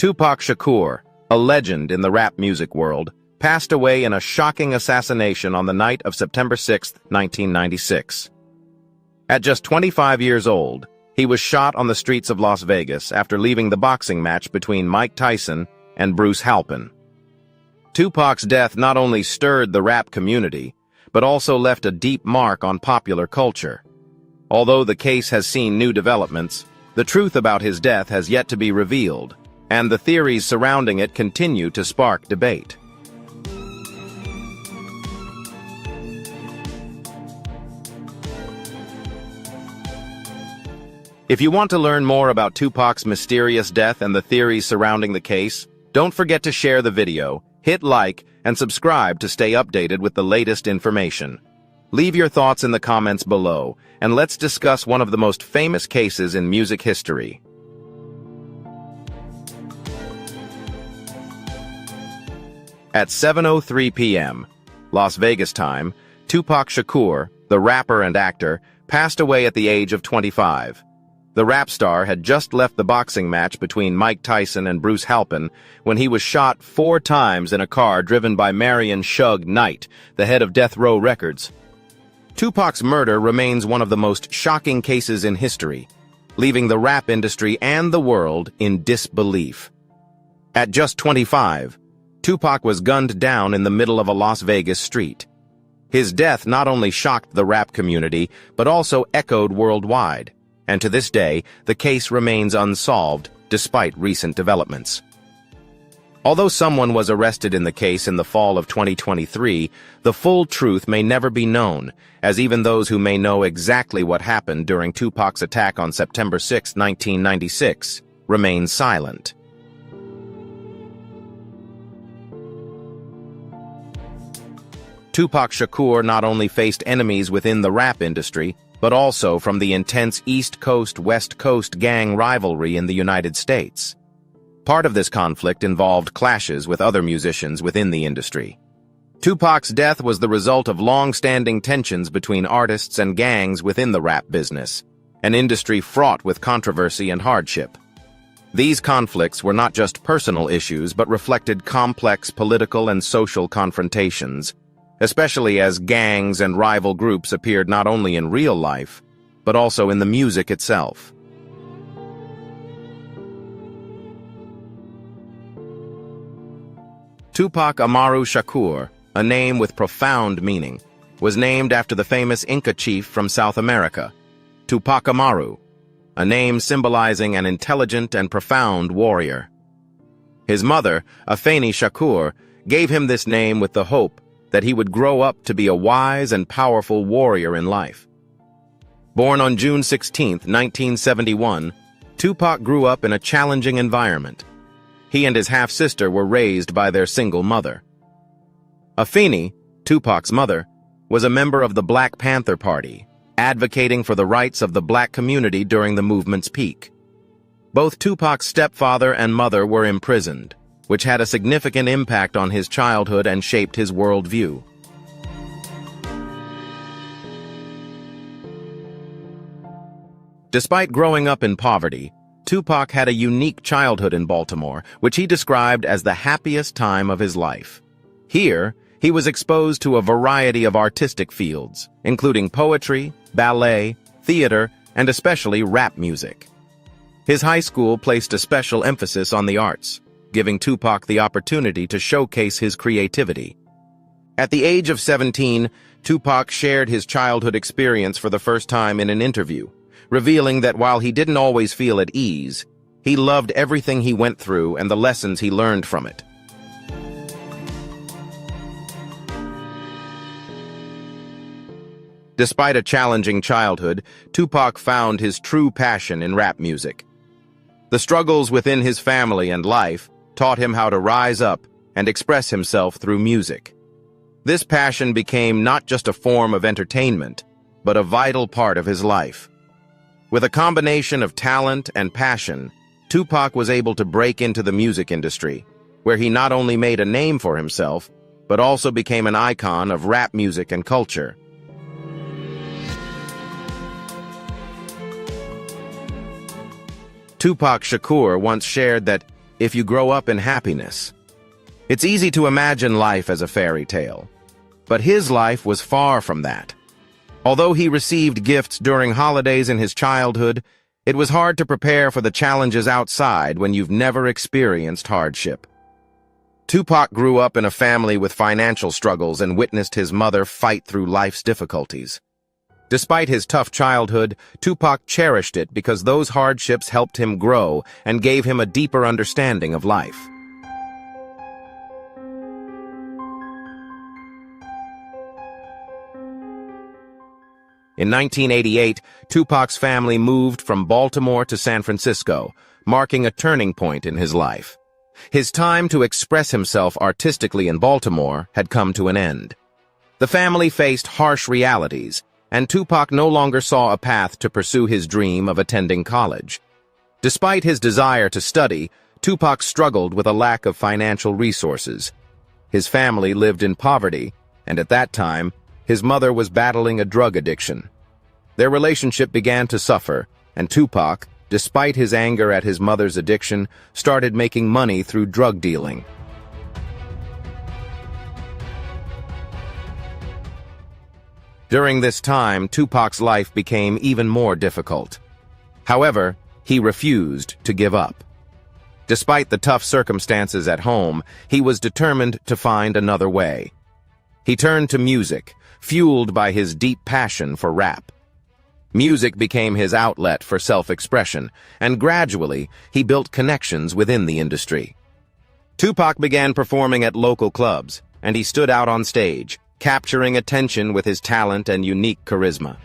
Tupac Shakur, a legend in the rap music world, passed away in a shocking assassination on the night of September 6, 1996. At just 25 years old, he was shot on the streets of Las Vegas after leaving the boxing match between Mike Tyson and Bruce Halpin. Tupac's death not only stirred the rap community, but also left a deep mark on popular culture. Although the case has seen new developments, the truth about his death has yet to be revealed, and the theories surrounding it continue to spark debate. If you want to learn more about Tupac's mysterious death and the theories surrounding the case, don't forget to share the video, hit like, and subscribe to stay updated with the latest information. Leave your thoughts in the comments below, and let's discuss one of the most famous cases in music history. At 7:03 p.m., Las Vegas time, Tupac Shakur, the rapper and actor, passed away at the age of 25. The rap star had just left the boxing match between Mike Tyson and Bruce Halpin when he was shot 4 times in a car driven by Marion "Suge" Knight, the head of Death Row Records. Tupac's murder remains one of the most shocking cases in history, leaving the rap industry and the world in disbelief. At just 25, Tupac was gunned down in the middle of a Las Vegas street. His death not only shocked the rap community, but also echoed worldwide. And to this day, the case remains unsolved despite recent developments. Although someone was arrested in the case in the fall of 2023, the full truth may never be known, as even those who may know exactly what happened during Tupac's attack on September 6, 1996, remain silent. Tupac Shakur not only faced enemies within the rap industry, but also from the intense East Coast-West Coast gang rivalry in the United States. Part of this conflict involved clashes with other musicians within the industry. Tupac's death was the result of long-standing tensions between artists and gangs within the rap business, an industry fraught with controversy and hardship. These conflicts were not just personal issues but reflected complex political and social confrontations, especially as gangs and rival groups appeared not only in real life, but also in the music itself. Tupac Amaru Shakur, a name with profound meaning, was named after the famous Inca chief from South America, Tupac Amaru, a name symbolizing an intelligent and profound warrior. His mother, Afeni Shakur, gave him this name with the hope that he would grow up to be a wise and powerful warrior in life. Born on June 16, 1971, Tupac grew up in a challenging environment. He and his half-sister were raised by their single mother. Afeni, Tupac's mother, was a member of the Black Panther Party, advocating for the rights of the black community during the movement's peak. Both Tupac's stepfather and mother were imprisoned, which had a significant impact on his childhood and shaped his worldview. Despite growing up in poverty, Tupac had a unique childhood in Baltimore, which he described as the happiest time of his life. Here, he was exposed to a variety of artistic fields, including poetry, ballet, theater, and especially rap music. His high school placed a special emphasis on the arts, giving Tupac the opportunity to showcase his creativity. At the age of 17, Tupac shared his childhood experience for the first time in an interview, revealing that while he didn't always feel at ease, he loved everything he went through and the lessons he learned from it. Despite a challenging childhood, Tupac found his true passion in rap music. The struggles within his family and life taught him how to rise up and express himself through music. This passion became not just a form of entertainment, but a vital part of his life. With a combination of talent and passion, Tupac was able to break into the music industry, where he not only made a name for himself, but also became an icon of rap music and culture. Tupac Shakur once shared that, if you grow up in happiness. It's easy to imagine life as a fairy tale, but his life was far from that. Although he received gifts during holidays in his childhood, it was hard to prepare for the challenges outside when you've never experienced hardship. Tupac grew up in a family with financial struggles and witnessed his mother fight through life's difficulties. Despite his tough childhood, Tupac cherished it because those hardships helped him grow and gave him a deeper understanding of life. In 1988, Tupac's family moved from Baltimore to San Francisco, marking a turning point in his life. His time to express himself artistically in Baltimore had come to an end. The family faced harsh realities, and Tupac no longer saw a path to pursue his dream of attending college. Despite his desire to study, Tupac struggled with a lack of financial resources. His family lived in poverty, and at that time, his mother was battling a drug addiction. Their relationship began to suffer, and Tupac, despite his anger at his mother's addiction, started making money through drug dealing. During this time, Tupac's life became even more difficult. However, he refused to give up. Despite the tough circumstances at home, he was determined to find another way. He turned to music, fueled by his deep passion for rap. Music became his outlet for self-expression, and gradually, he built connections within the industry. Tupac began performing at local clubs, and he stood out on stage, capturing attention with his talent and unique charisma.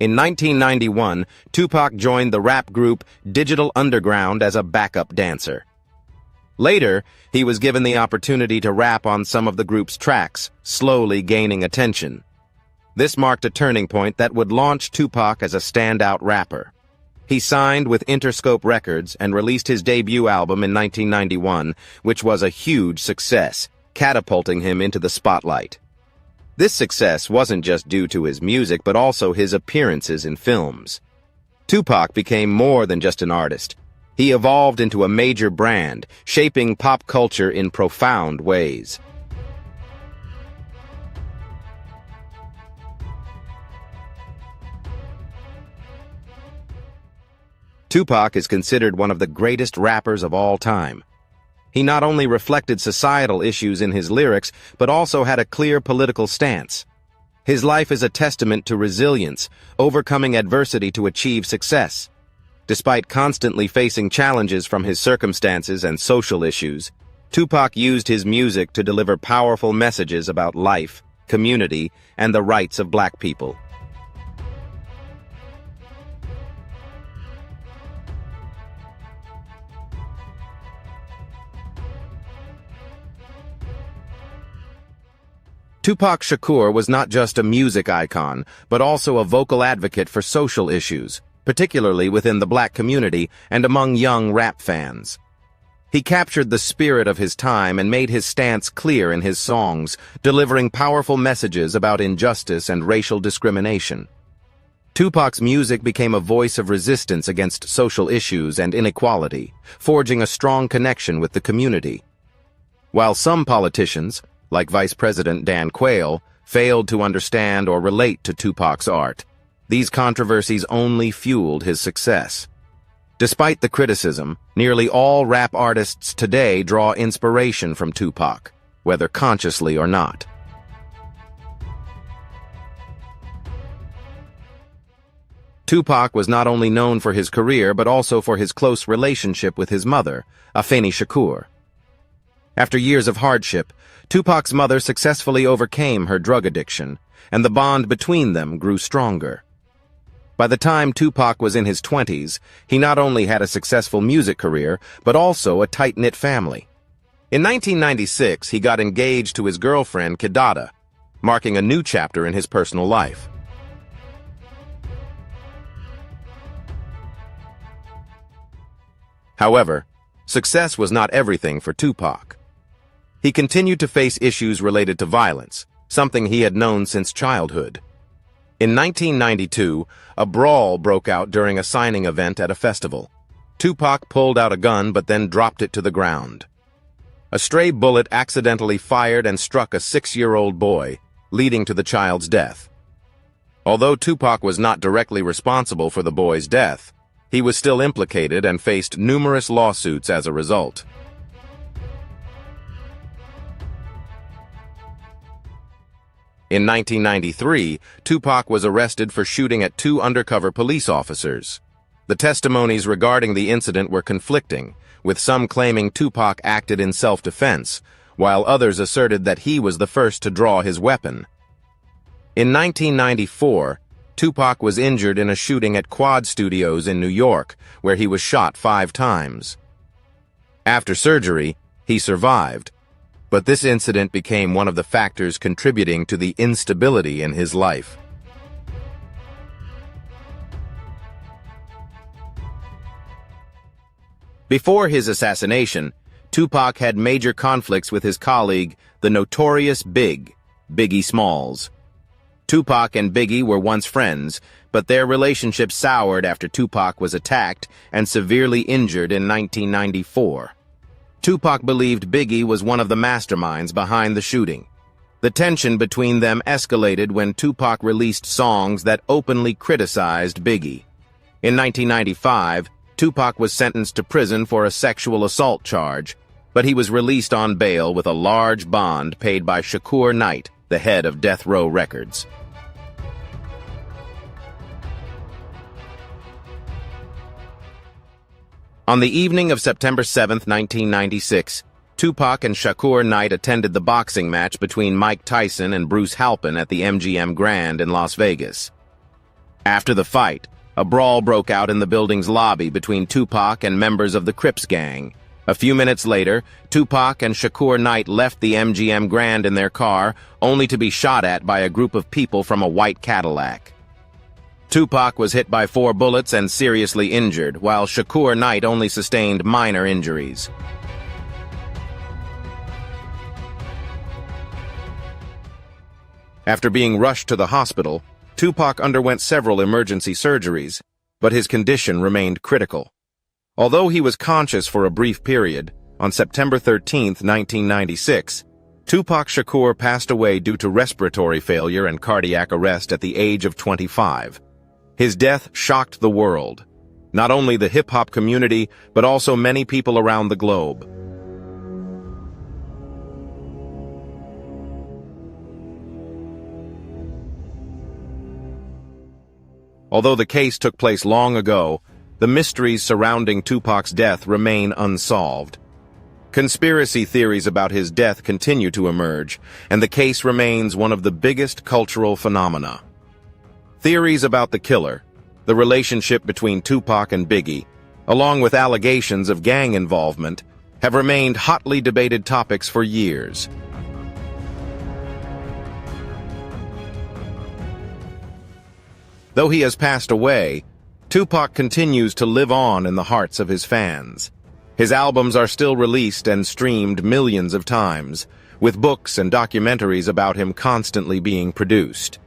In 1991, Tupac joined the rap group Digital Underground as a backup dancer. Later, he was given the opportunity to rap on some of the group's tracks, slowly gaining attention. This marked a turning point that would launch Tupac as a standout rapper. He signed with Interscope Records and released his debut album in 1991, which was a huge success, catapulting him into the spotlight. This success wasn't just due to his music, but also his appearances in films. Tupac became more than just an artist. He evolved into a major brand, shaping pop culture in profound ways. Tupac is considered one of the greatest rappers of all time. He not only reflected societal issues in his lyrics, but also had a clear political stance. His life is a testament to resilience, overcoming adversity to achieve success. Despite constantly facing challenges from his circumstances and social issues, Tupac used his music to deliver powerful messages about life, community, and the rights of Black people. Tupac Shakur was not just a music icon, but also a vocal advocate for social issues, particularly within the Black community and among young rap fans. He captured the spirit of his time and made his stance clear in his songs, delivering powerful messages about injustice and racial discrimination. Tupac's music became a voice of resistance against social issues and inequality, forging a strong connection with the community. While some politicians, like Vice President Dan Quayle, failed to understand or relate to Tupac's art, these controversies only fueled his success. Despite the criticism, nearly all rap artists today draw inspiration from Tupac, whether consciously or not. Tupac was not only known for his career, but also for his close relationship with his mother, Afeni Shakur. After years of hardship, Tupac's mother successfully overcame her drug addiction, and the bond between them grew stronger. By the time Tupac was in his 20s, he not only had a successful music career, but also a tight-knit family. In 1996, he got engaged to his girlfriend, Kidada, marking a new chapter in his personal life. However, success was not everything for Tupac. He continued to face issues related to violence, something he had known since childhood. In 1992, a brawl broke out during a signing event at a festival. Tupac pulled out a gun but then dropped it to the ground. A stray bullet accidentally fired and struck a 6-year-old boy, leading to the child's death. Although Tupac was not directly responsible for the boy's death, he was still implicated and faced numerous lawsuits as a result. In 1993, Tupac was arrested for shooting at 2 undercover police officers. The testimonies regarding the incident were conflicting, with some claiming Tupac acted in self-defense, while others asserted that he was the first to draw his weapon. In 1994, Tupac was injured in a shooting at Quad Studios in New York, where he was shot 5 times. After surgery, he survived, but this incident became one of the factors contributing to the instability in his life. Before his assassination, Tupac had major conflicts with his colleague, the notorious Biggie Smalls. Tupac and Biggie were once friends, but their relationship soured after Tupac was attacked and severely injured in 1994. Tupac believed Biggie was one of the masterminds behind the shooting. The tension between them escalated when Tupac released songs that openly criticized Biggie. In 1995, Tupac was sentenced to prison for a sexual assault charge, but he was released on bail with a large bond paid by Shakur Knight, the head of Death Row Records. On the evening of September 7, 1996, Tupac and Shakur Knight attended the boxing match between Mike Tyson and Bruce Halpin at the MGM Grand in Las Vegas. After the fight, a brawl broke out in the building's lobby between Tupac and members of the Crips gang. A few minutes later, Tupac and Shakur Knight left the MGM Grand in their car, only to be shot at by a group of people from a white Cadillac. Tupac was hit by 4 bullets and seriously injured, while Shakur Knight only sustained minor injuries. After being rushed to the hospital, Tupac underwent several emergency surgeries, but his condition remained critical. Although he was conscious for a brief period, on September 13, 1996, Tupac Shakur passed away due to respiratory failure and cardiac arrest at the age of 25. His death shocked the world, not only the hip-hop community, but also many people around the globe. Although the case took place long ago, the mysteries surrounding Tupac's death remain unsolved. Conspiracy theories about his death continue to emerge, and the case remains one of the biggest cultural phenomena. Theories about the killer, the relationship between Tupac and Biggie, along with allegations of gang involvement, have remained hotly debated topics for years. Though he has passed away, Tupac continues to live on in the hearts of his fans. His albums are still released and streamed millions of times, with books and documentaries about him constantly being produced.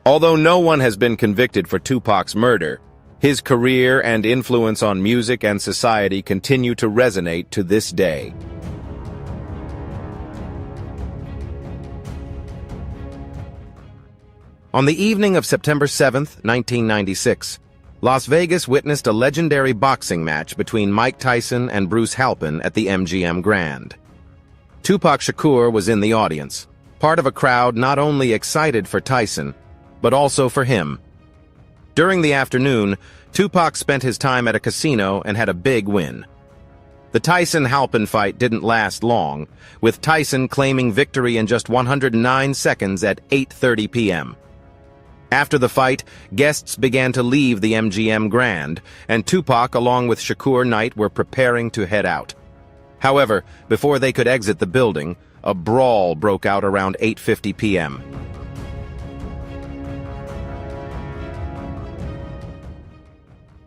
Although no one has been convicted for Tupac's murder, his career and influence on music and society continue to resonate to this day. On the evening of September 7, 1996, Las Vegas witnessed a legendary boxing match between Mike Tyson and Bruce Halpin at the MGM Grand. Tupac Shakur was in the audience, part of a crowd not only excited for Tyson, but also for him. During the afternoon, Tupac spent his time at a casino and had a big win. The Tyson-Halpin fight didn't last long, with Tyson claiming victory in just 109 seconds at 8:30 p.m. After the fight, guests began to leave the MGM Grand, and Tupac, along with Shakur Knight, were preparing to head out. However, before they could exit the building, a brawl broke out around 8:50 p.m.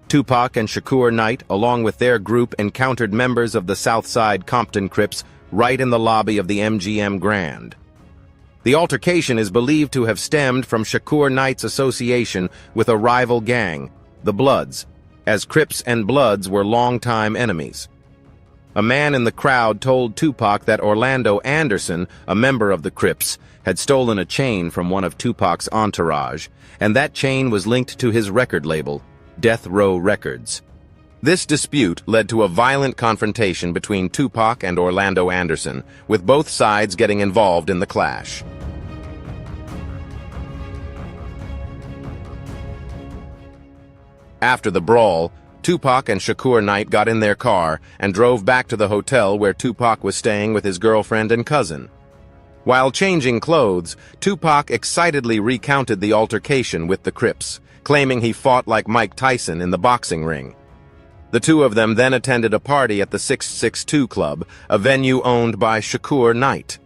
Tupac and Shakur Knight, along with their group, encountered members of the Southside Compton Crips right in the lobby of the MGM Grand. The altercation is believed to have stemmed from Shakur Knight's association with a rival gang, the Bloods, as Crips and Bloods were longtime enemies. A man in the crowd told Tupac that Orlando Anderson, a member of the Crips, had stolen a chain from one of Tupac's entourage, and that chain was linked to his record label, Death Row Records. This dispute led to a violent confrontation between Tupac and Orlando Anderson, with both sides getting involved in the clash. After the brawl, Tupac and Shakur Knight got in their car and drove back to the hotel where Tupac was staying with his girlfriend and cousin. While changing clothes, Tupac excitedly recounted the altercation with the Crips, claiming he fought like Mike Tyson in the boxing ring. The two of them then attended a party at the 662 Club, a venue owned by Shakur Knight.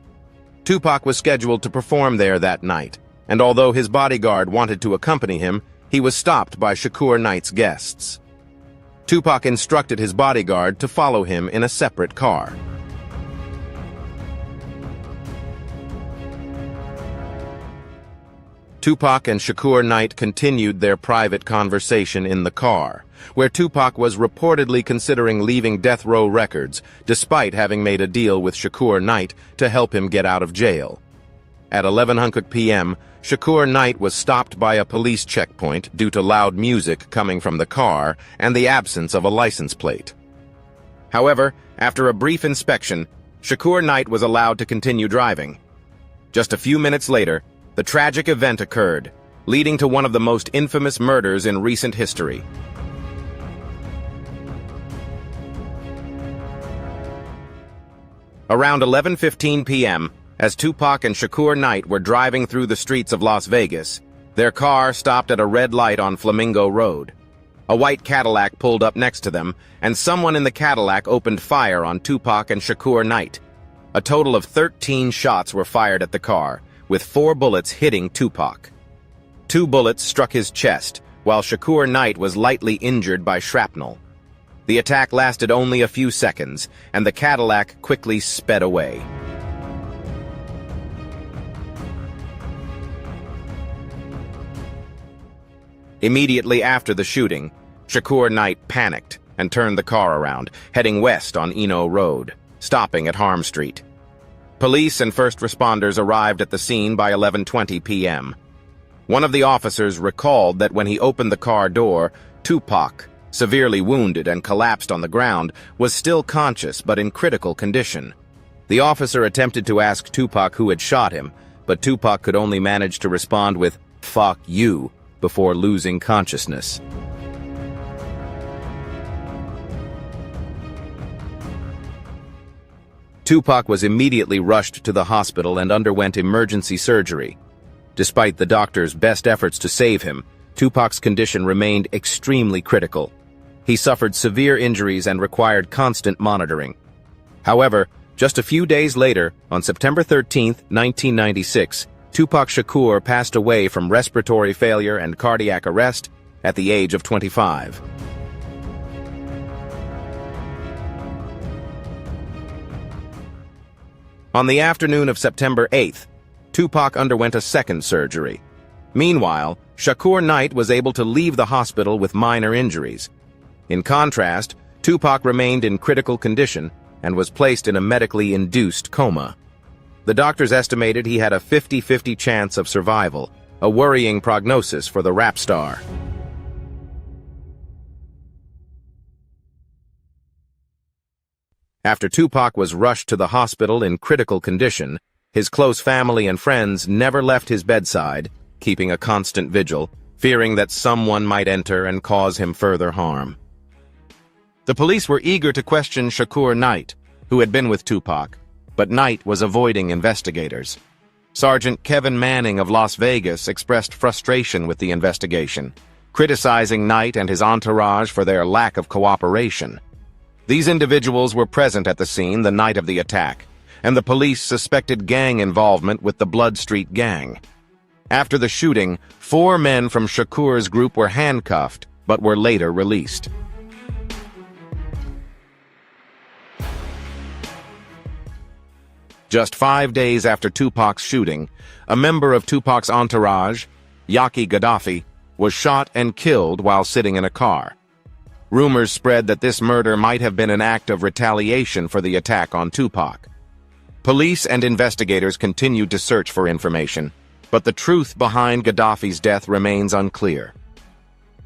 Tupac was scheduled to perform there that night, and although his bodyguard wanted to accompany him, he was stopped by Shakur Knight's guests. Tupac instructed his bodyguard to follow him in a separate car. Tupac and Shakur Knight continued their private conversation in the car, where Tupac was reportedly considering leaving Death Row Records, despite having made a deal with Shakur Knight to help him get out of jail. At 11:00 p.m., Shakur Knight was stopped by a police checkpoint due to loud music coming from the car and the absence of a license plate. However, after a brief inspection, Shakur Knight was allowed to continue driving. Just a few minutes later, the tragic event occurred, leading to one of the most infamous murders in recent history. Around 11:15 p.m., as Tupac and Shakur Knight were driving through the streets of Las Vegas, their car stopped at a red light on Flamingo Road. A white Cadillac pulled up next to them, and someone in the Cadillac opened fire on Tupac and Shakur Knight. A total of 13 shots were fired at the car, with 4 bullets hitting Tupac. 2 bullets struck his chest, while Shakur Knight was lightly injured by shrapnel. The attack lasted only a few seconds, and the Cadillac quickly sped away. Immediately after the shooting, Shakur Knight panicked and turned the car around, heading west on Eno Road, stopping at Harm Street. Police and first responders arrived at the scene by 11:20 p.m. One of the officers recalled that when he opened the car door, Tupac, severely wounded and collapsed on the ground, was still conscious but in critical condition. The officer attempted to ask Tupac who had shot him, but Tupac could only manage to respond with, "Fuck you," before losing consciousness. Tupac was immediately rushed to the hospital and underwent emergency surgery. Despite the doctor's best efforts to save him, Tupac's condition remained extremely critical. He suffered severe injuries and required constant monitoring. However, just a few days later, on September 13, 1996, Tupac Shakur passed away from respiratory failure and cardiac arrest at the age of 25. On the afternoon of September 8th, Tupac underwent a second surgery. Meanwhile, Shakur Knight was able to leave the hospital with minor injuries. In contrast, Tupac remained in critical condition and was placed in a medically induced coma. The doctors estimated he had a 50-50 chance of survival, a worrying prognosis for the rap star. After Tupac was rushed to the hospital in critical condition, his close family and friends never left his bedside, keeping a constant vigil, fearing that someone might enter and cause him further harm. The police were eager to question Shakur Knight, who had been with Tupac, but Knight was avoiding investigators. Sergeant Kevin Manning of Las Vegas expressed frustration with the investigation, criticizing Knight and his entourage for their lack of cooperation. These individuals were present at the scene the night of the attack, and the police suspected gang involvement with the Blood Street Gang. After the shooting, 4 men from Shakur's group were handcuffed, but were later released. Just 5 days after Tupac's shooting, a member of Tupac's entourage, Yaki Gaddafi, was shot and killed while sitting in a car. Rumors spread that this murder might have been an act of retaliation for the attack on Tupac. Police and investigators continued to search for information, but the truth behind Gaddafi's death remains unclear.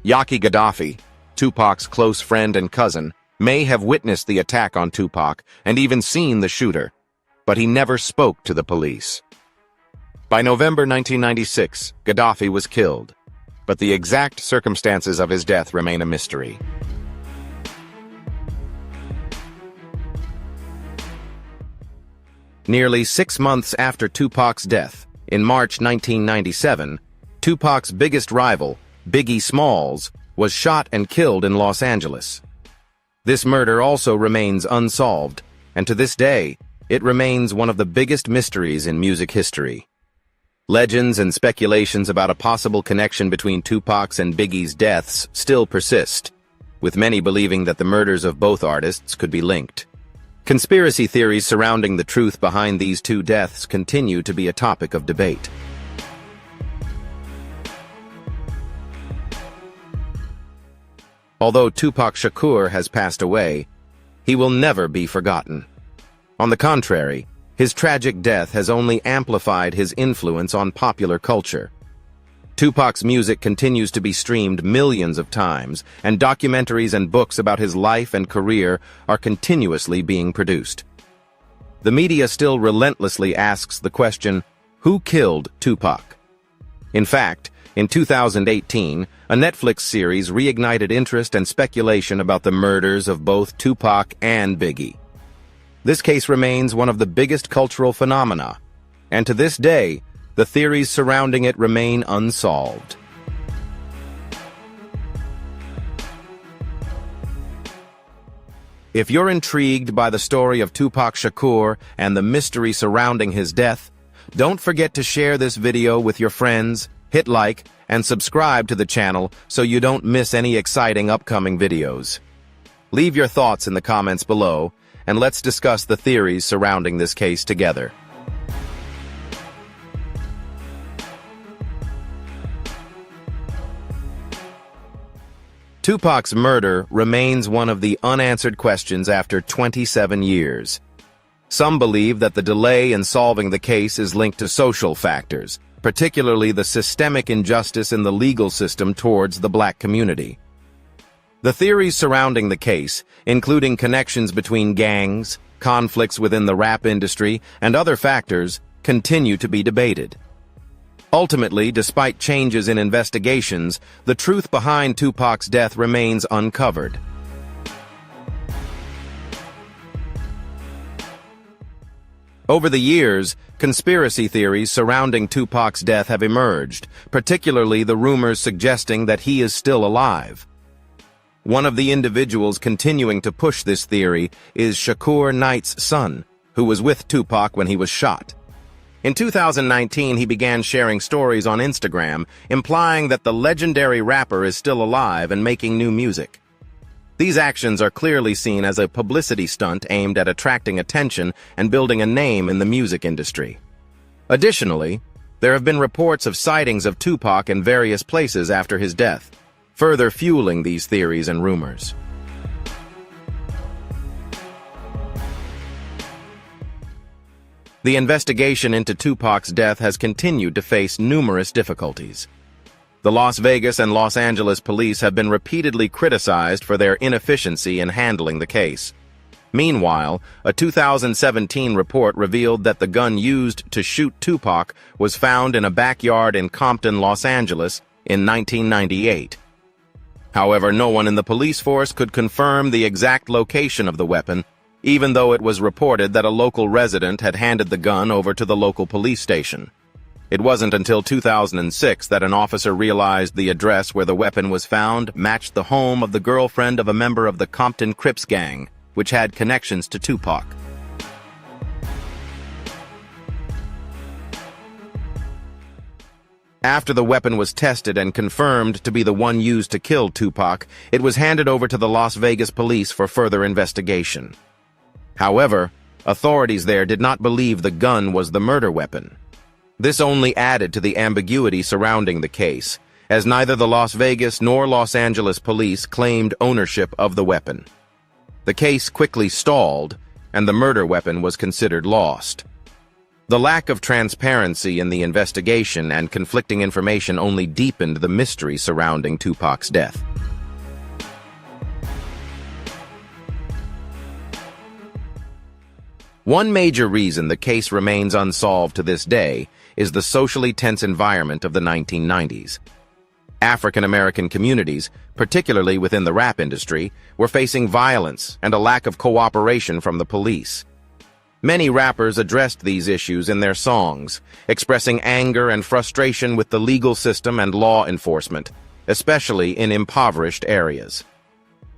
Yaki Gaddafi, Tupac's close friend and cousin, may have witnessed the attack on Tupac and even seen the shooter, but he never spoke to the police. By November 1996, Gaddafi was killed, but the exact circumstances of his death remain a mystery. Nearly 6 months after Tupac's death, in March 1997, Tupac's biggest rival, Biggie Smalls, was shot and killed in Los Angeles. This murder also remains unsolved, and to this day, it remains one of the biggest mysteries in music history. Legends and speculations about a possible connection between Tupac's and Biggie's deaths still persist, with many believing that the murders of both artists could be linked. Conspiracy theories surrounding the truth behind these two deaths continue to be a topic of debate. Although Tupac Shakur has passed away, he will never be forgotten. On the contrary, his tragic death has only amplified his influence on popular culture. Tupac's music continues to be streamed millions of times, and documentaries and books about his life and career are continuously being produced. The media still relentlessly asks the question, who killed Tupac? In fact, in 2018, a Netflix series reignited interest and speculation about the murders of both Tupac and Biggie. This case remains one of the biggest cultural phenomena, and to this day, the theories surrounding it remain unsolved. If you're intrigued by the story of Tupac Shakur and the mystery surrounding his death, don't forget to share this video with your friends, hit like, and subscribe to the channel so you don't miss any exciting upcoming videos. Leave your thoughts in the comments below, and let's discuss the theories surrounding this case together. Tupac's murder remains one of the unanswered questions after 27 years. Some believe that the delay in solving the case is linked to social factors, particularly the systemic injustice in the legal system towards the black community. The theories surrounding the case, including connections between gangs, conflicts within the rap industry, and other factors, continue to be debated. Ultimately, despite changes in investigations, the truth behind Tupac's death remains uncovered. Over the years, conspiracy theories surrounding Tupac's death have emerged, particularly the rumors suggesting that he is still alive. One of the individuals continuing to push this theory is Shakur Knight's son, who was with Tupac when he was shot. In 2019, he began sharing stories on Instagram, implying that the legendary rapper is still alive and making new music. These actions are clearly seen as a publicity stunt aimed at attracting attention and building a name in the music industry. Additionally, there have been reports of sightings of Tupac in various places after his death, further fueling these theories and rumors. The investigation into Tupac's death has continued to face numerous difficulties. The Las Vegas and Los Angeles police have been repeatedly criticized for their inefficiency in handling the case. Meanwhile, a 2017 report revealed that the gun used to shoot Tupac was found in a backyard in Compton, Los Angeles, in 1998. However, no one in the police force could confirm the exact location of the weapon, even though it was reported that a local resident had handed the gun over to the local police station. It wasn't until 2006 that an officer realized the address where the weapon was found matched the home of the girlfriend of a member of the Compton Crips gang, which had connections to Tupac. After the weapon was tested and confirmed to be the one used to kill Tupac, it was handed over to the Las Vegas police for further investigation. However, Authorities there did not believe the gun was the murder weapon. This only added to the ambiguity surrounding the case, as neither the Las Vegas nor Los Angeles police claimed ownership of the weapon. The case quickly stalled, and the murder weapon was considered lost. The lack of transparency in the investigation and conflicting information only deepened the mystery surrounding Tupac's death. One major reason the case remains unsolved to this day is the socially tense environment of the 1990s. African American communities, particularly within the rap industry, were facing violence and a lack of cooperation from the police. Many rappers addressed these issues in their songs, expressing anger and frustration with the legal system and law enforcement, especially in impoverished areas.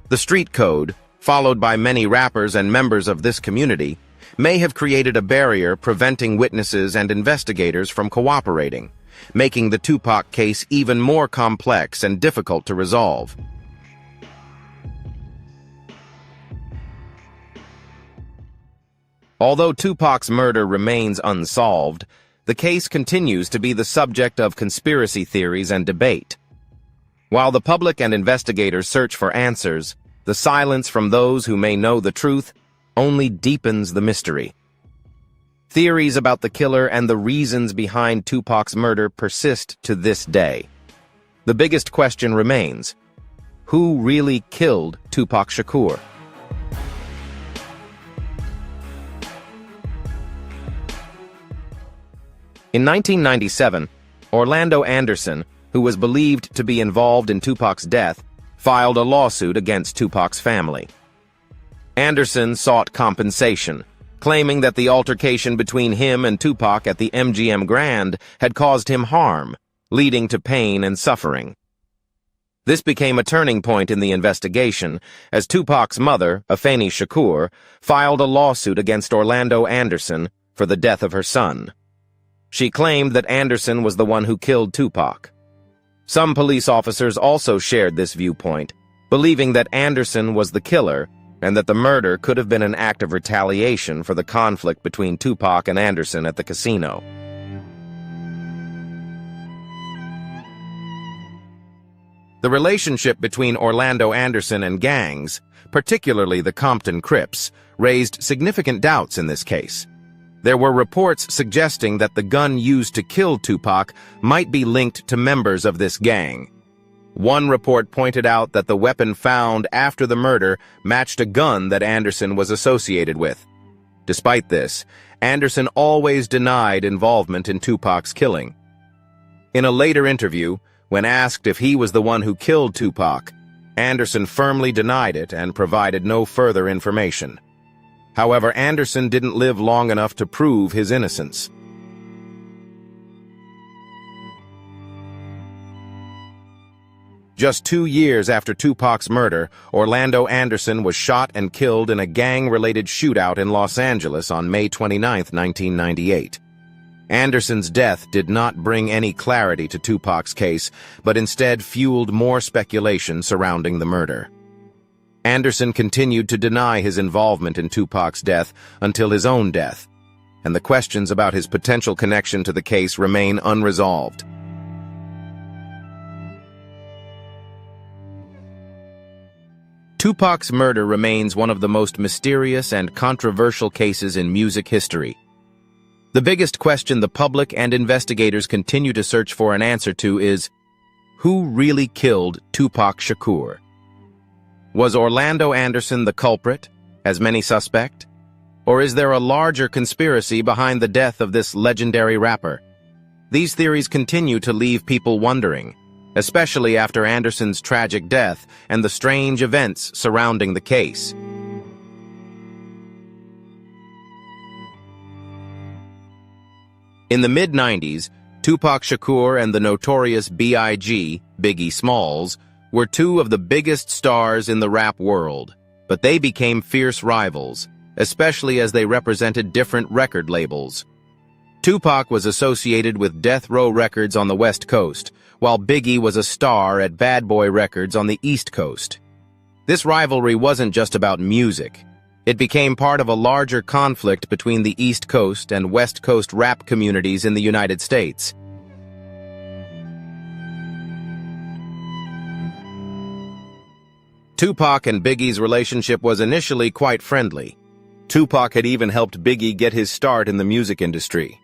The street code, followed by many rappers and members of this community, may have created a barrier preventing witnesses and investigators from cooperating, making the Tupac case even more complex and difficult to resolve. Although Tupac's murder remains unsolved, the case continues to be the subject of conspiracy theories and debate. While the public and investigators search for answers, the silence from those who may know the truth only deepens the mystery. Theories about the killer and the reasons behind Tupac's murder persist to this day. The biggest question remains: who really killed Tupac Shakur? In 1997, Orlando Anderson, who was believed to be involved in Tupac's death, filed a lawsuit against Tupac's family. Anderson sought compensation, claiming that the altercation between him and Tupac at the MGM Grand had caused him harm, leading to pain and suffering. This became a turning point in the investigation, as Tupac's mother, Afeni Shakur, filed a lawsuit against Orlando Anderson for the death of her son. She claimed that Anderson was the one who killed Tupac. Some police officers also shared this viewpoint, believing that Anderson was the killer and that the murder could have been an act of retaliation for the conflict between Tupac and Anderson at the casino. The relationship between Orlando Anderson and gangs, particularly the Compton Crips, raised significant doubts in this case. There were reports suggesting that the gun used to kill Tupac might be linked to members of this gang. One report pointed out that the weapon found after the murder matched a gun that Anderson was associated with. Despite this, Anderson always denied involvement in Tupac's killing. In a later interview, when asked if he was the one who killed Tupac, Anderson firmly denied it and provided no further information. However, Anderson didn't live long enough to prove his innocence. Just 2 years after Tupac's murder, Orlando Anderson was shot and killed in a gang-related shootout in Los Angeles on May 29, 1998. Anderson's death did not bring any clarity to Tupac's case, but instead fueled more speculation surrounding the murder. Anderson continued to deny his involvement in Tupac's death until his own death, and the questions about his potential connection to the case remain unresolved. Tupac's murder remains one of the most mysterious and controversial cases in music history. The biggest question the public and investigators continue to search for an answer to is, who really killed Tupac Shakur? Was Orlando Anderson the culprit, as many suspect? Or is there a larger conspiracy behind the death of this legendary rapper? These theories continue to leave people wondering, especially after Anderson's tragic death and the strange events surrounding the case. In the mid-90s, Tupac Shakur and the notorious B.I.G., Biggie Smalls, were two of the biggest stars in the rap world, but they became fierce rivals, especially as they represented different record labels. Tupac was associated with Death Row Records on the West Coast, while Biggie was a star at Bad Boy Records on the East Coast. This rivalry wasn't just about music. It became part of a larger conflict between the East Coast and West Coast rap communities in the United States. Tupac and Biggie's relationship was initially quite friendly. Tupac had even helped Biggie get his start in the music industry.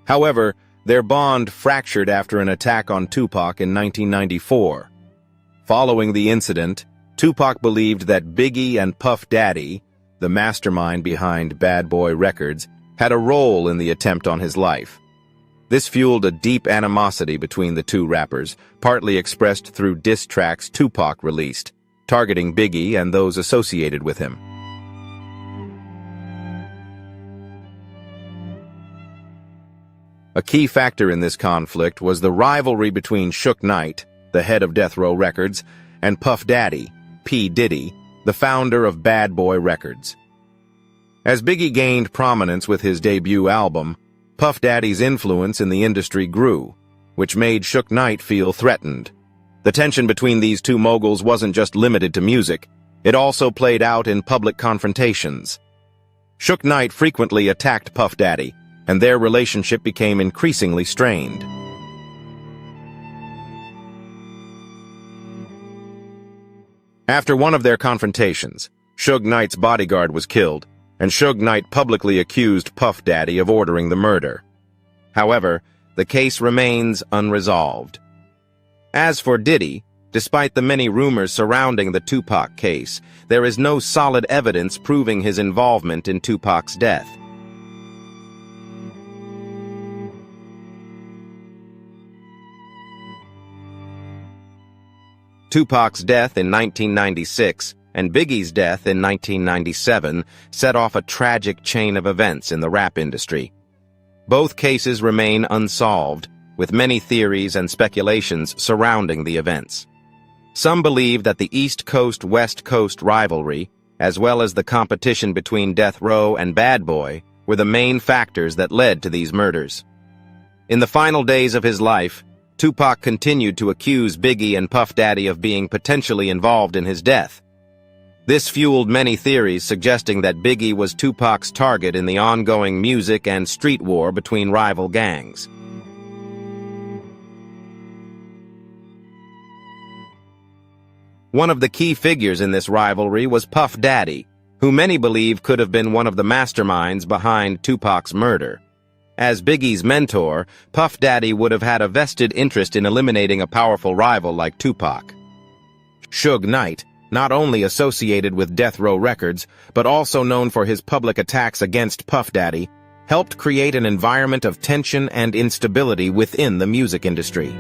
However, their bond fractured after an attack on Tupac in 1994. Following the incident, Tupac believed that Biggie and Puff Daddy, the mastermind behind Bad Boy Records, had a role in the attempt on his life. This fueled a deep animosity between the two rappers, partly expressed through diss tracks Tupac released, targeting Biggie and those associated with him. A key factor in this conflict was the rivalry between Suge Knight, the head of Death Row Records, and Puff Daddy, P. Diddy, the founder of Bad Boy Records. As Biggie gained prominence with his debut album, Puff Daddy's influence in the industry grew, which made Suge Knight feel threatened. The tension between these two moguls wasn't just limited to music, it also played out in public confrontations. Suge Knight frequently attacked Puff Daddy, and their relationship became increasingly strained. After one of their confrontations, Suge Knight's bodyguard was killed, and Suge Knight publicly accused Puff Daddy of ordering the murder. However, the case remains unresolved. As for Diddy, despite the many rumors surrounding the Tupac case, there is no solid evidence proving his involvement in Tupac's death. Tupac's death in 1996 and Biggie's death in 1997 set off a tragic chain of events in the rap industry. Both cases remain unsolved, with many theories and speculations surrounding the events. Some believe that the East Coast-West Coast rivalry, as well as the competition between Death Row and Bad Boy, were the main factors that led to these murders. In the final days of his life, Tupac continued to accuse Biggie and Puff Daddy of being potentially involved in his death. This fueled many theories suggesting that Biggie was Tupac's target in the ongoing music and street war between rival gangs. One of the key figures in this rivalry was Puff Daddy, who many believe could have been one of the masterminds behind Tupac's murder. As Biggie's mentor, Puff Daddy would have had a vested interest in eliminating a powerful rival like Tupac. Suge Knight, not only associated with Death Row Records, but also known for his public attacks against Puff Daddy, helped create an environment of tension and instability within the music industry.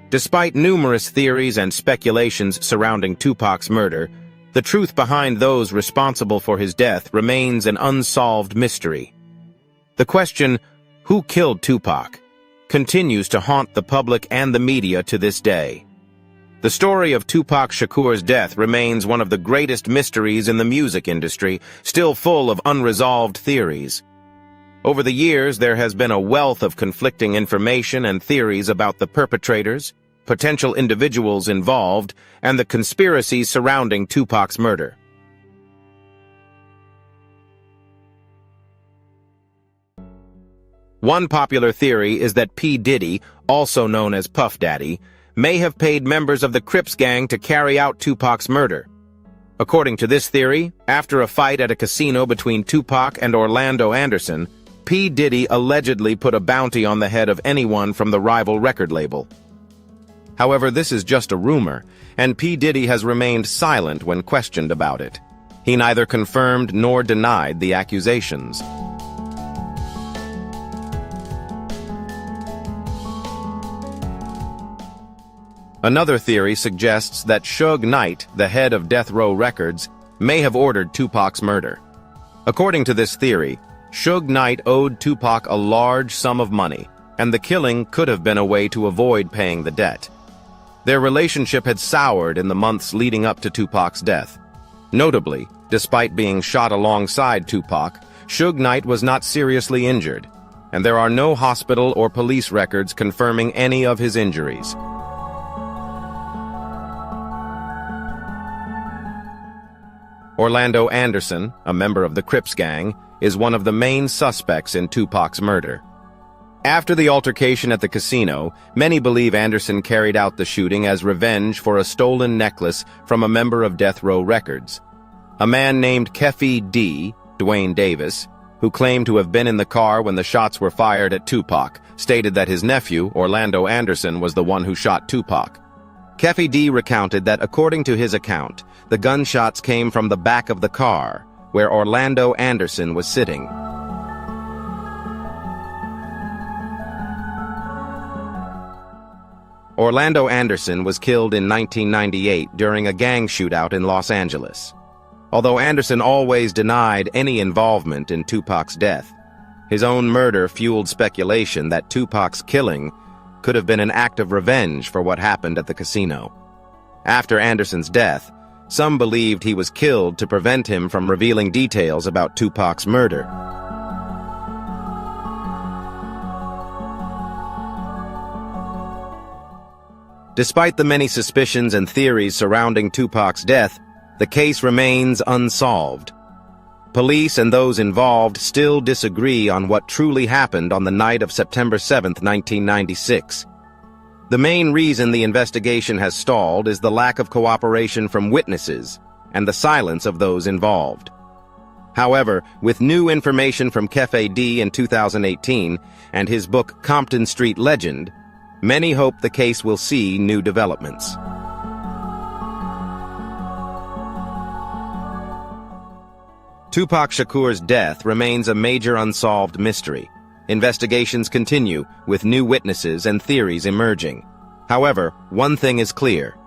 Despite numerous theories and speculations surrounding Tupac's murder, the truth behind those responsible for his death remains an unsolved mystery. The question, who killed Tupac, continues to haunt the public and the media to this day. The story of Tupac Shakur's death remains one of the greatest mysteries in the music industry, still full of unresolved theories. Over the years, there has been a wealth of conflicting information and theories about the perpetrators, potential individuals involved, and the conspiracies surrounding Tupac's murder. One popular theory is that P. Diddy, also known as Puff Daddy, may have paid members of the Crips gang to carry out Tupac's murder. According to this theory, after a fight at a casino between Tupac and Orlando Anderson, P. Diddy allegedly put a bounty on the head of anyone from the rival record label. However, this is just a rumor, and P. Diddy has remained silent when questioned about it. He neither confirmed nor denied the accusations. Another theory suggests that Suge Knight, the head of Death Row Records, may have ordered Tupac's murder. According to this theory, Suge Knight owed Tupac a large sum of money, and the killing could have been a way to avoid paying the debt. Their relationship had soured in the months leading up to Tupac's death. Notably, despite being shot alongside Tupac, Suge Knight was not seriously injured. and there are no hospital or police records confirming any of his injuries. Orlando Anderson, a member of the Crips gang, is one of the main suspects in Tupac's murder. After the altercation at the casino, many believe Anderson carried out the shooting as revenge for a stolen necklace from a member of Death Row Records. A man named Keffe D. Dwayne Davis, who claimed to have been in the car when the shots were fired at Tupac, stated that his nephew, Orlando Anderson, was the one who shot Tupac. Keffe D. recounted that, according to his account, the gunshots came from the back of the car, where Orlando Anderson was sitting. Orlando Anderson was killed in 1998 during a gang shootout in Los Angeles. Although Anderson always denied any involvement in Tupac's death, his own murder fueled speculation that Tupac's killing could have been an act of revenge for what happened at the casino. After Anderson's death, some believed he was killed to prevent him from revealing details about Tupac's murder. Despite the many suspicions and theories surrounding Tupac's death, the case remains unsolved. Police and those involved still disagree on what truly happened on the night of September 7, 1996. The main reason the investigation has stalled is the lack of cooperation from witnesses and the silence of those involved. However, with new information from Keffe D. in 2018 and his book Compton Street Legend, many hope the case will see new developments. Tupac Shakur's death remains a major unsolved mystery. Investigations continue, with new witnesses and theories emerging. However, one thing is clear: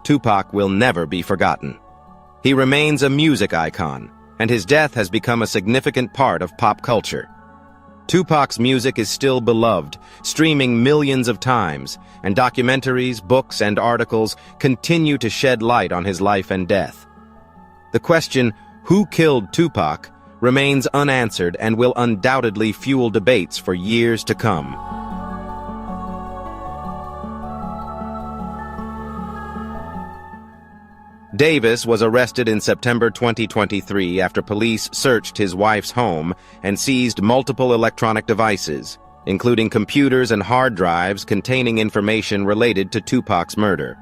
Tupac will never be forgotten. He remains a music icon, and his death has become a significant part of pop culture. Tupac's music is still beloved, streaming millions of times, and documentaries, books, and articles continue to shed light on his life and death. The question, "Who killed Tupac?" remains unanswered and will undoubtedly fuel debates for years to come. Davis was arrested in September 2023 after police searched his wife's home and seized multiple electronic devices, including computers and hard drives containing information related to Tupac's murder.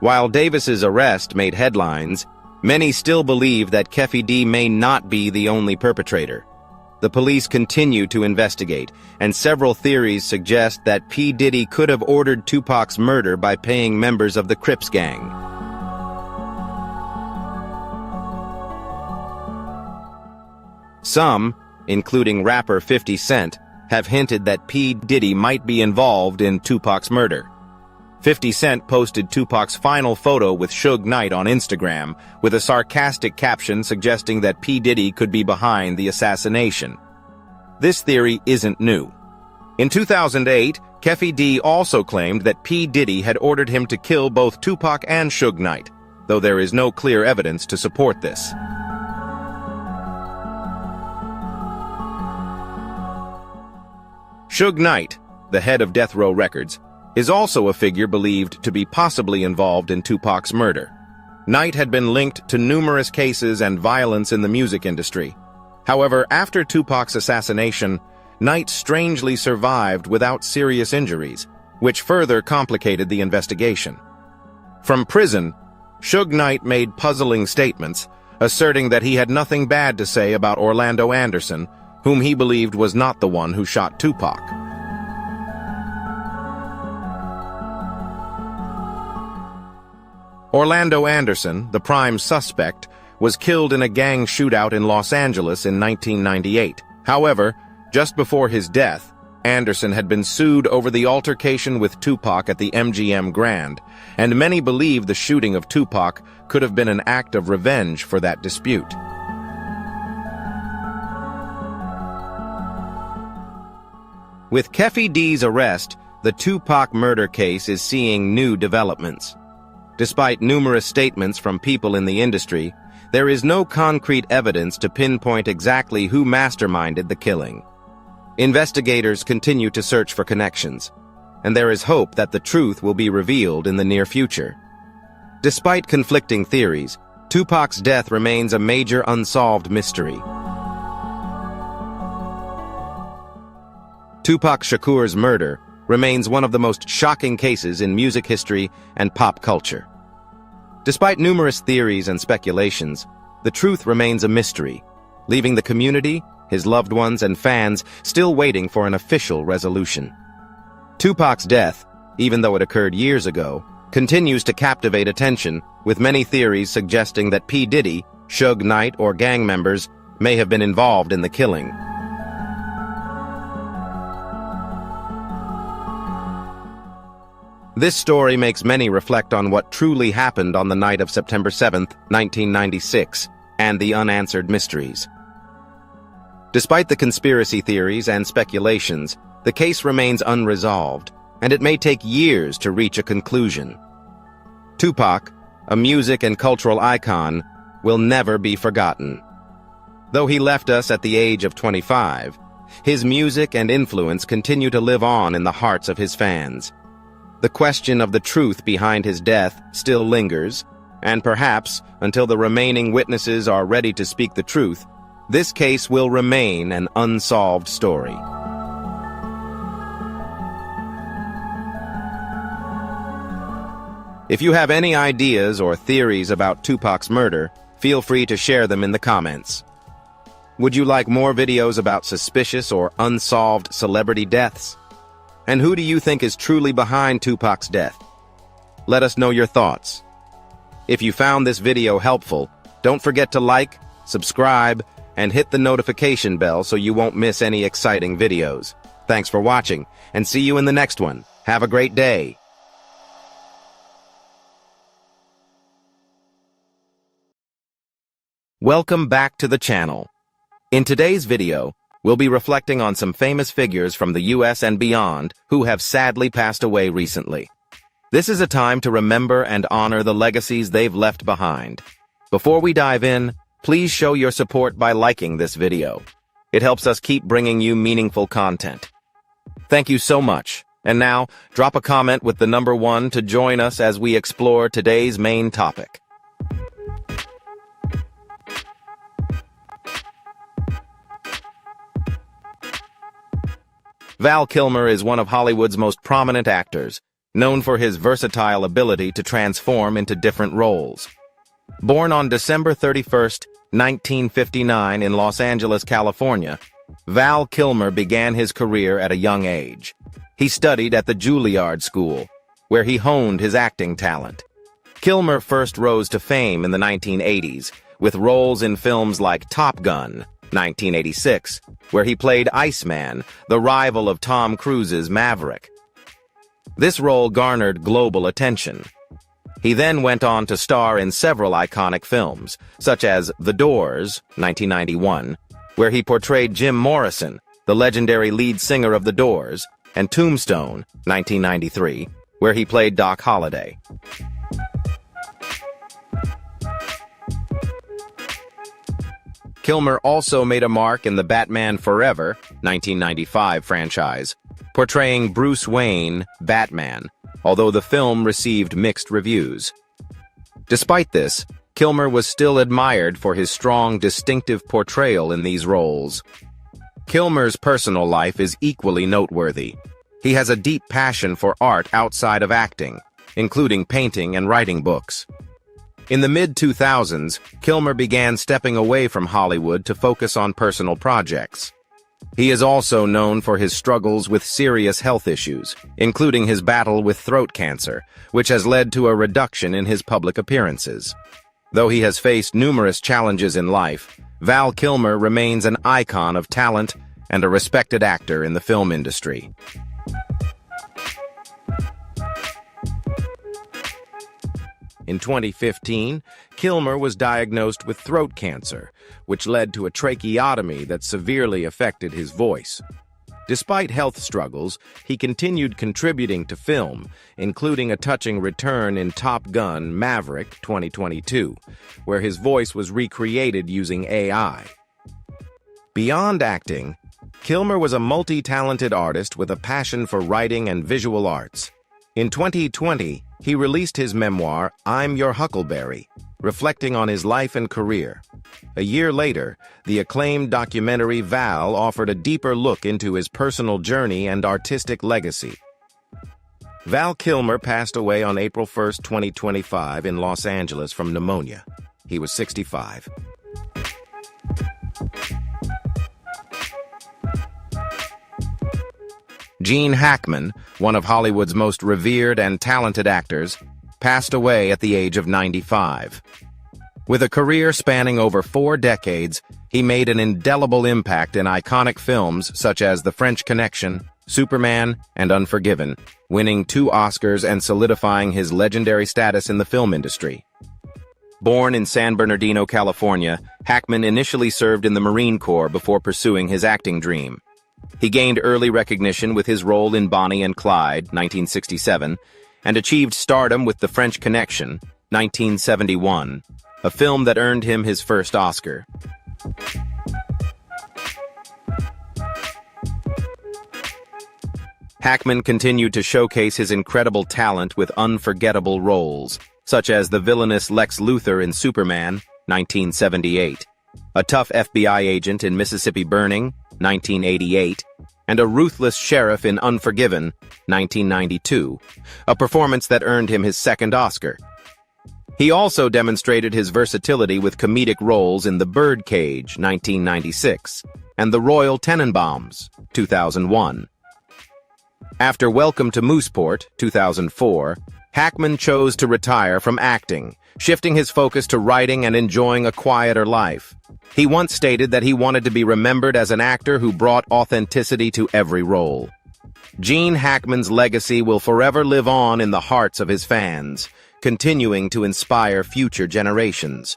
While Davis's arrest made headlines, many still believe that Keffe D. may not be the only perpetrator. The police continue to investigate, and several theories suggest that P. Diddy could have ordered Tupac's murder by paying members of the Crips gang. Some, including rapper 50 Cent, have hinted that P. Diddy might be involved in Tupac's murder. 50 Cent posted Tupac's final photo with Suge Knight on Instagram, with a sarcastic caption suggesting that P. Diddy could be behind the assassination. This theory isn't new. In 2008, Keffe D. also claimed that P. Diddy had ordered him to kill both Tupac and Suge Knight, though there is no clear evidence to support this. Suge Knight, the head of Death Row Records, is also a figure believed to be possibly involved in Tupac's murder. Knight had been linked to numerous cases and violence in the music industry. However, after Tupac's assassination, Knight strangely survived without serious injuries, which further complicated the investigation. From prison, Suge Knight made puzzling statements, asserting that he had nothing bad to say about Orlando Anderson, whom he believed was not the one who shot Tupac. Orlando Anderson, the prime suspect, was killed in a gang shootout in Los Angeles in 1998. However, just before his death, Anderson had been sued over the altercation with Tupac at the MGM Grand, and many believe the shooting of Tupac could have been an act of revenge for that dispute. With Keffe D's arrest, the Tupac murder case is seeing new developments. Despite numerous statements from people in the industry, there is no concrete evidence to pinpoint exactly who masterminded the killing. Investigators continue to search for connections, and there is hope that the truth will be revealed in the near future. Despite conflicting theories, Tupac's death remains a major unsolved mystery. Tupac Shakur's murder remains one of the most shocking cases in music history and pop culture. Despite numerous theories and speculations, the truth remains a mystery, leaving the community, his loved ones, and fans still waiting for an official resolution. Tupac's death, even though it occurred years ago, continues to captivate attention, with many theories suggesting that P. Diddy, Suge Knight, or gang members may have been involved in the killing. This story makes many reflect on what truly happened on the night of September 7, 1996, and the unanswered mysteries. Despite the conspiracy theories and speculations, the case remains unresolved, and it may take years to reach a conclusion. Tupac, a music and cultural icon, will never be forgotten. Though he left us at the age of 25, his music and influence continue to live on in the hearts of his fans. The question of the truth behind his death still lingers, and perhaps, until the remaining witnesses are ready to speak the truth, this case will remain an unsolved story. If you have any ideas or theories about Tupac's murder, feel free to share them in the comments. Would you like more videos about suspicious or unsolved celebrity deaths? And who do you think is truly behind Tupac's death? Let us know your thoughts. If you found this video helpful, don't forget to like, subscribe, and hit the notification bell so you won't miss any exciting videos. Thanks for watching, and see you in the next one. Have a great day. Welcome back to the channel. In today's video, we'll be reflecting on some famous figures from the US and beyond who have sadly passed away recently. This is a time to remember and honor the legacies they've left behind. Before we dive in, please show your support by liking this video. It helps us keep bringing you meaningful content. Thank you so much. And now, drop a comment with the number 1 to join us as we explore today's main topic. Val Kilmer is one of Hollywood's most prominent actors, known for his versatile ability to transform into different roles. Born on December 31, 1959 in Los Angeles, California, Val Kilmer began his career at a young age. He studied at the Juilliard School, where he honed his acting talent. Kilmer first rose to fame in the 1980s, with roles in films like Top Gun, 1986, where he played Iceman, the rival of Tom Cruise's Maverick. This role garnered global attention. He then went on to star in several iconic films, such as The Doors, 1991, where he portrayed Jim Morrison, the legendary lead singer of The Doors, and Tombstone, 1993, where he played Doc Holliday. Kilmer also made a mark in the Batman Forever, 1995 franchise, portraying Bruce Wayne, Batman, although the film received mixed reviews. Despite this, Kilmer was still admired for his strong, distinctive portrayal in these roles. Kilmer's personal life is equally noteworthy. He has a deep passion for art outside of acting, including painting and writing books. In the mid-2000s, Kilmer began stepping away from Hollywood to focus on personal projects. He is also known for his struggles with serious health issues, including his battle with throat cancer, which has led to a reduction in his public appearances. Though he has faced numerous challenges in life, Val Kilmer remains an icon of talent and a respected actor in the film industry. In 2015, Kilmer was diagnosed with throat cancer, which led to a tracheotomy that severely affected his voice. Despite health struggles, he continued contributing to film, including a touching return in Top Gun: Maverick 2022, where his voice was recreated using AI. Beyond acting, Kilmer was a multi-talented artist with a passion for writing and visual arts. In 2020, he released his memoir, I'm Your Huckleberry, reflecting on his life and career. A year later, the acclaimed documentary Val offered a deeper look into his personal journey and artistic legacy. Val Kilmer passed away on April 1, 2025 in Los Angeles from pneumonia. He was 65. Gene Hackman, one of Hollywood's most revered and talented actors, passed away at the age of 95. With a career spanning over 4 decades, he made an indelible impact in iconic films such as The French Connection, Superman, and Unforgiven, winning 2 Oscars and solidifying his legendary status in the film industry. Born in San Bernardino, California, Hackman initially served in the Marine Corps before pursuing his acting dream. He gained early recognition with his role in Bonnie and Clyde, 1967, and achieved stardom with The French Connection, 1971, a film that earned him his first Oscar. Hackman continued to showcase his incredible talent with unforgettable roles, such as the villainous Lex Luthor in Superman, 1978, a tough FBI agent in Mississippi Burning, 1988, and a ruthless sheriff in Unforgiven, 1992, a performance that earned him his second Oscar. He also demonstrated his versatility with comedic roles in The Birdcage, 1996, and The Royal Tenenbaums, 2001. After Welcome to Mooseport, 2004, Hackman chose to retire from acting, shifting his focus to writing and enjoying a quieter life. He once stated that he wanted to be remembered as an actor who brought authenticity to every role. Gene Hackman's legacy will forever live on in the hearts of his fans, continuing to inspire future generations.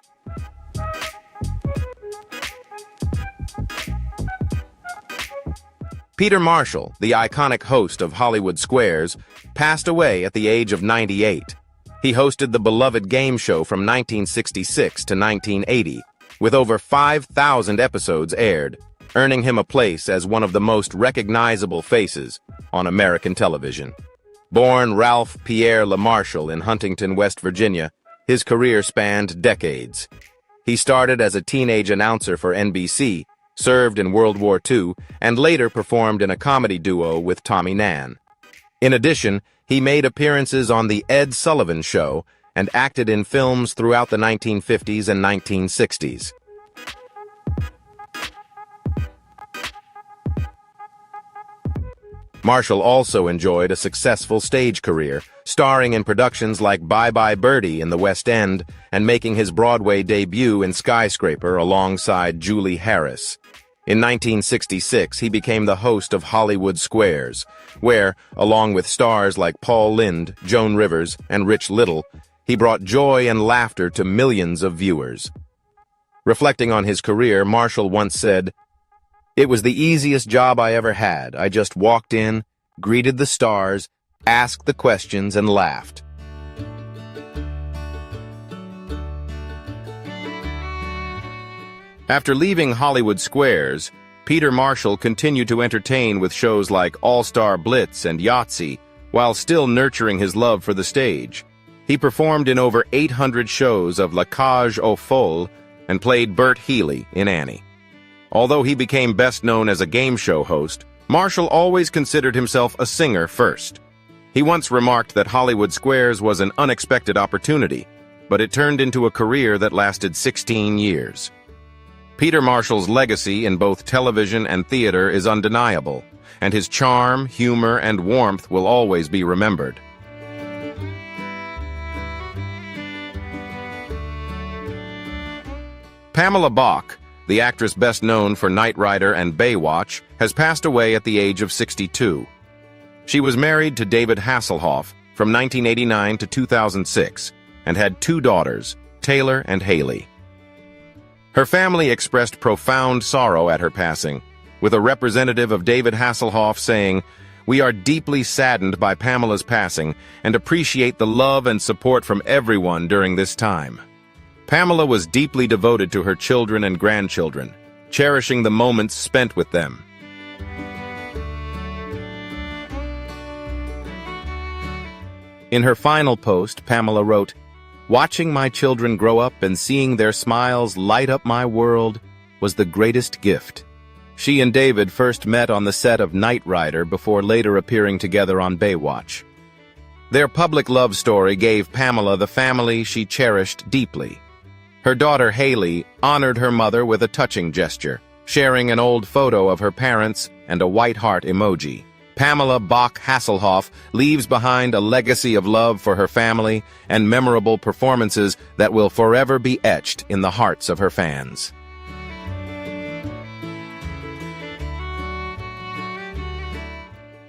Peter Marshall, the iconic host of Hollywood Squares, passed away at the age of 98. He hosted the beloved game show from 1966 to 1980, with over 5,000 episodes aired, earning him a place as one of the most recognizable faces on American television. Born Ralph Pierre LaMarshall in Huntington, West Virginia, his career spanned decades. He started as a teenage announcer for NBC, served in World War II, and later performed in a comedy duo with Tommy Nan. In addition, he made appearances on The Ed Sullivan Show and acted in films throughout the 1950s and 1960s. Marshall also enjoyed a successful stage career, starring in productions like Bye Bye Birdie in the West End and making his Broadway debut in Skyscraper alongside Julie Harris. In 1966, he became the host of Hollywood Squares, where, along with stars like Paul Lynde, Joan Rivers, and Rich Little, he brought joy and laughter to millions of viewers. Reflecting on his career, Marshall once said, "It was the easiest job I ever had. I just walked in, greeted the stars, asked the questions, and laughed." After leaving Hollywood Squares, Peter Marshall continued to entertain with shows like All-Star Blitz and Yahtzee, while still nurturing his love for the stage. He performed in over 800 shows of La Cage aux Folles and played Bert Healy in Annie. Although he became best known as a game show host, Marshall always considered himself a singer first. He once remarked that Hollywood Squares was an unexpected opportunity, but it turned into a career that lasted 16 years. Peter Marshall's legacy in both television and theater is undeniable, and his charm, humor, and warmth will always be remembered. Pamela Bach, the actress best known for Knight Rider and Baywatch, has passed away at the age of 62. She was married to David Hasselhoff from 1989 to 2006 and had 2 daughters, Taylor and Haley. Her family expressed profound sorrow at her passing, with a representative of David Hasselhoff saying, "We are deeply saddened by Pamela's passing and appreciate the love and support from everyone during this time." Pamela was deeply devoted to her children and grandchildren, cherishing the moments spent with them. In her final post, Pamela wrote, "Watching my children grow up and seeing their smiles light up my world was the greatest gift." She and David first met on the set of Knight Rider before later appearing together on Baywatch. Their public love story gave Pamela the family she cherished deeply. Her daughter Haley honored her mother with a touching gesture, sharing an old photo of her parents and a white heart emoji. Pamela Bach Hasselhoff leaves behind a legacy of love for her family and memorable performances that will forever be etched in the hearts of her fans.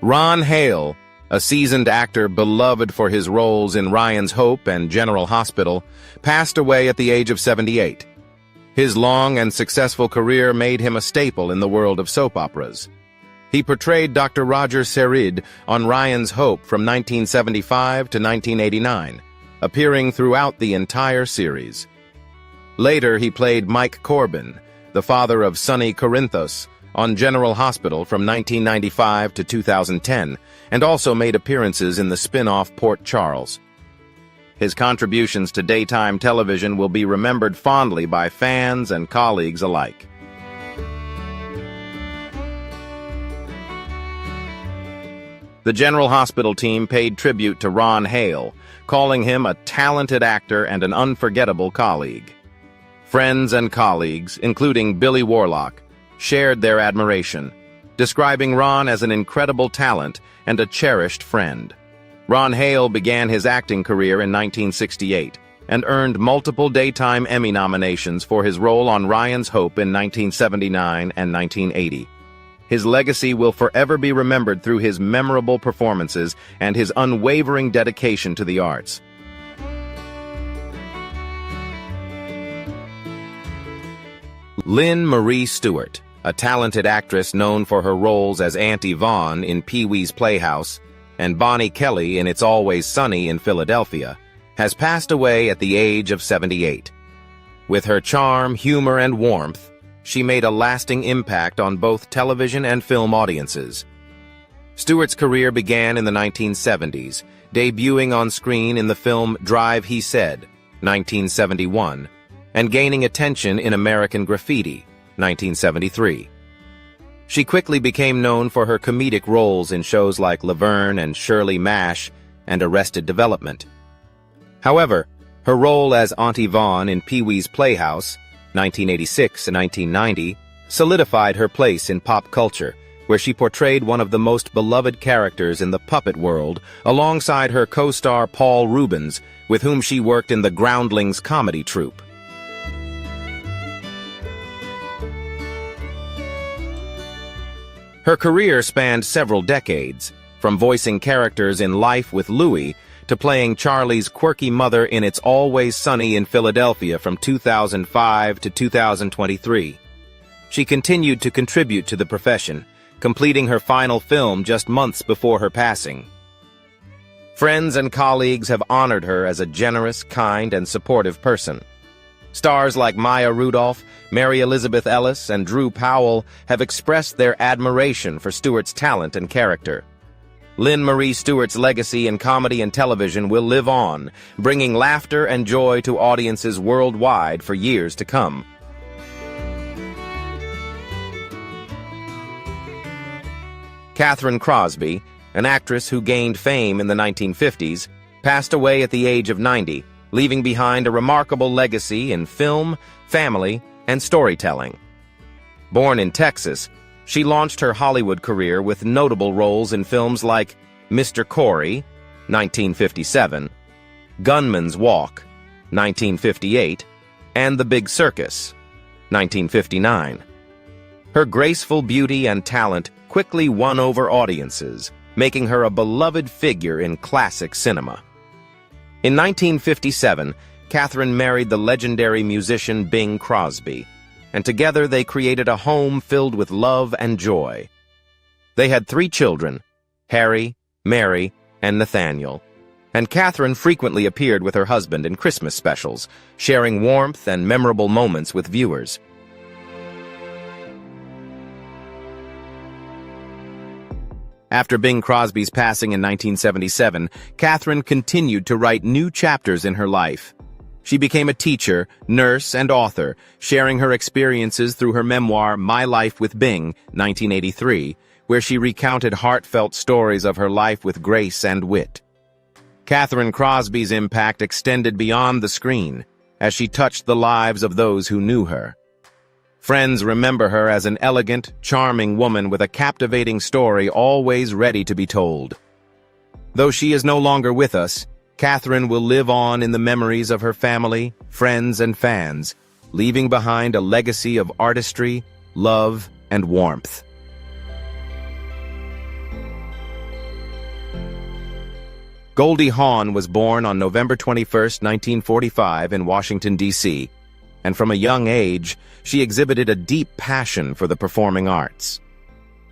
Ron Hale, a seasoned actor beloved for his roles in Ryan's Hope and General Hospital, passed away at the age of 78. His long and successful career made him a staple in the world of soap operas. He portrayed Dr. Roger Serid on Ryan's Hope from 1975 to 1989, appearing throughout the entire series. Later, he played Mike Corbin, the father of Sonny Corinthos, on General Hospital from 1995 to 2010, and also made appearances in the spin-off Port Charles. His contributions to daytime television will be remembered fondly by fans and colleagues alike. The General Hospital team paid tribute to Ron Hale, calling him a talented actor and an unforgettable colleague. Friends and colleagues, including Billy Warlock, shared their admiration, describing Ron as an incredible talent and a cherished friend. Ron Hale began his acting career in 1968 and earned multiple Daytime Emmy nominations for his role on Ryan's Hope in 1979 and 1980. His legacy will forever be remembered through his memorable performances and his unwavering dedication to the arts. Lynn Marie Stewart, a talented actress known for her roles as Auntie Vaughn in Pee-wee's Playhouse and Bonnie Kelly in It's Always Sunny in Philadelphia, has passed away at the age of 78. With her charm, humor, and warmth, she made a lasting impact on both television and film audiences. Stewart's career began in the 1970s, debuting on screen in the film Drive, He Said, 1971, and gaining attention in American Graffiti, 1973. She quickly became known for her comedic roles in shows like Laverne and Shirley MASH and Arrested Development. However, her role as Auntie Vaughn in Pee-wee's Playhouse, 1986 and 1990, solidified her place in pop culture, where she portrayed one of the most beloved characters in the puppet world alongside her co-star Paul Reubens, with whom she worked in the Groundlings comedy troupe. Her career spanned several decades, from voicing characters in Life with Louie to playing Charlie's quirky mother in It's Always Sunny in Philadelphia from 2005 to 2023. She continued to contribute to the profession, completing her final film just months before her passing. Friends and colleagues have honored her as a generous, kind, and supportive person. Stars like Maya Rudolph, Mary Elizabeth Ellis, and Drew Powell have expressed their admiration for Stewart's talent and character. Lynn Marie Stewart's legacy in comedy and television will live on, bringing laughter and joy to audiences worldwide for years to come. Catherine Crosby, an actress who gained fame in the 1950s, passed away at the age of 90, leaving behind a remarkable legacy in film, family, and storytelling. Born in Texas, she launched her Hollywood career with notable roles in films like Mr. Corey, 1957, Gunman's Walk, 1958, and The Big Circus, 1959. Her graceful beauty and talent quickly won over audiences, making her a beloved figure in classic cinema. In 1957, Catherine married the legendary musician Bing Crosby, and together they created a home filled with love and joy. They had 3 children, Harry, Mary, and Nathaniel, and Catherine frequently appeared with her husband in Christmas specials, sharing warmth and memorable moments with viewers. After Bing Crosby's passing in 1977, Catherine continued to write new chapters in her life. She became a teacher, nurse, and author, sharing her experiences through her memoir, My Life with Bing, 1983, where she recounted heartfelt stories of her life with grace and wit. Catherine Crosby's impact extended beyond the screen, as she touched the lives of those who knew her. Friends remember her as an elegant, charming woman with a captivating story always ready to be told. Though she is no longer with us, Catherine will live on in the memories of her family, friends, and fans, leaving behind a legacy of artistry, love, and warmth. Goldie Hawn was born on November 21, 1945 in Washington, D.C., and from a young age, she exhibited a deep passion for the performing arts.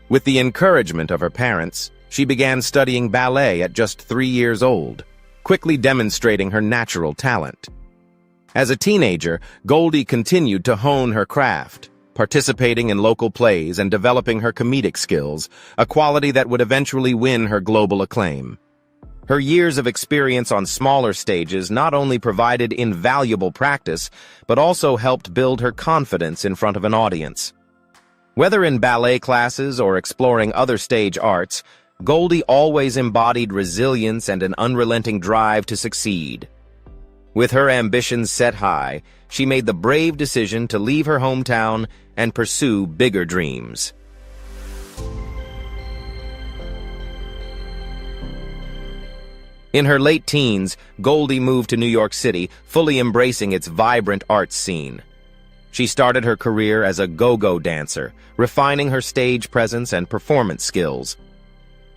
With the encouragement of her parents, she began studying ballet at just 3 years old, quickly demonstrating her natural talent. As a teenager, Goldie continued to hone her craft, participating in local plays and developing her comedic skills, a quality that would eventually win her global acclaim. Her years of experience on smaller stages not only provided invaluable practice, but also helped build her confidence in front of an audience. Whether in ballet classes or exploring other stage arts, Goldie always embodied resilience and an unrelenting drive to succeed. With her ambitions set high, she made the brave decision to leave her hometown and pursue bigger dreams. In her late teens, Goldie moved to New York City, fully embracing its vibrant arts scene. She started her career as a go-go dancer, refining her stage presence and performance skills.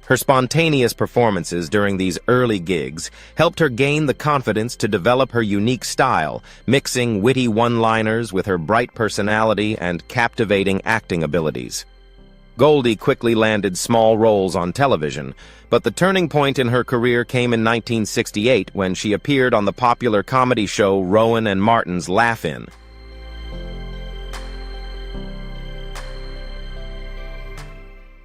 Her spontaneous performances during these early gigs helped her gain the confidence to develop her unique style, mixing witty one-liners with her bright personality and captivating acting abilities. Goldie quickly landed small roles on television, but the turning point in her career came in 1968 when she appeared on the popular comedy show Rowan and Martin's Laugh-In.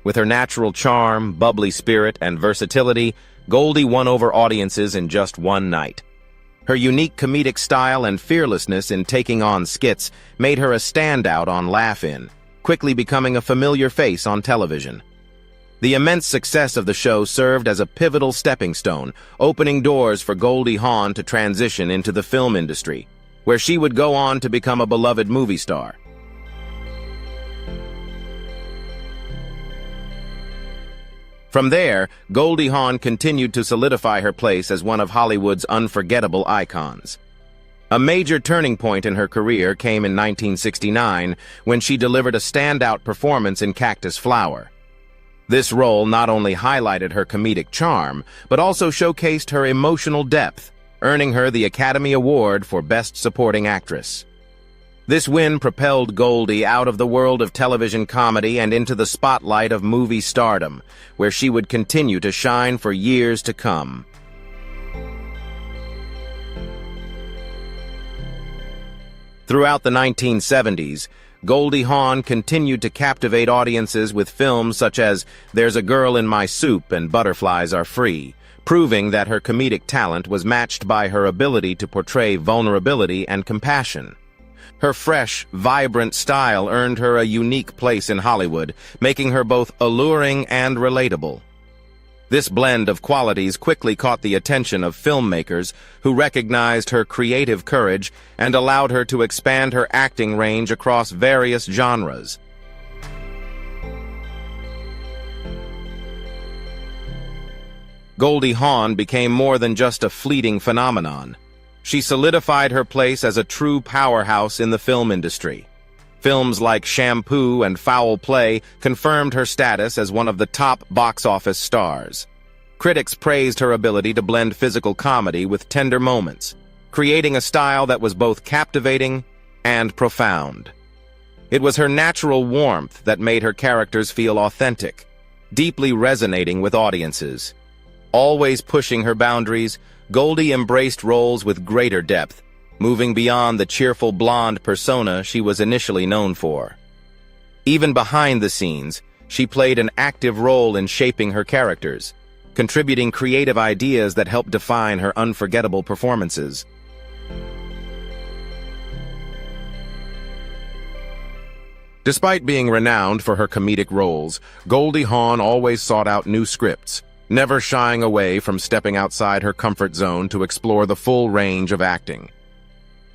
With her natural charm, bubbly spirit, and versatility, Goldie won over audiences in just one night. Her unique comedic style and fearlessness in taking on skits made her a standout on Laugh-In, quickly becoming a familiar face on television. The immense success of the show served as a pivotal stepping stone, opening doors for Goldie Hawn to transition into the film industry, where she would go on to become a beloved movie star. From there, Goldie Hawn continued to solidify her place as one of Hollywood's unforgettable icons. A major turning point in her career came in 1969 when she delivered a standout performance in Cactus Flower. This role not only highlighted her comedic charm, but also showcased her emotional depth, earning her the Academy Award for Best Supporting Actress. This win propelled Goldie out of the world of television comedy and into the spotlight of movie stardom, where she would continue to shine for years to come. Throughout the 1970s, Goldie Hawn continued to captivate audiences with films such as There's a Girl in My Soup and Butterflies Are Free, proving that her comedic talent was matched by her ability to portray vulnerability and compassion. Her fresh, vibrant style earned her a unique place in Hollywood, making her both alluring and relatable. This blend of qualities quickly caught the attention of filmmakers who recognized her creative courage and allowed her to expand her acting range across various genres. Goldie Hawn became more than just a fleeting phenomenon. She solidified her place as a true powerhouse in the film industry. Films like Shampoo and Foul Play confirmed her status as one of the top box office stars. Critics praised her ability to blend physical comedy with tender moments, creating a style that was both captivating and profound. It was her natural warmth that made her characters feel authentic, deeply resonating with audiences. Always pushing her boundaries, Goldie embraced roles with greater depth, moving beyond the cheerful blonde persona she was initially known for. Even behind the scenes, she played an active role in shaping her characters, contributing creative ideas that helped define her unforgettable performances. Despite being renowned for her comedic roles, Goldie Hawn always sought out new scripts, never shying away from stepping outside her comfort zone to explore the full range of acting.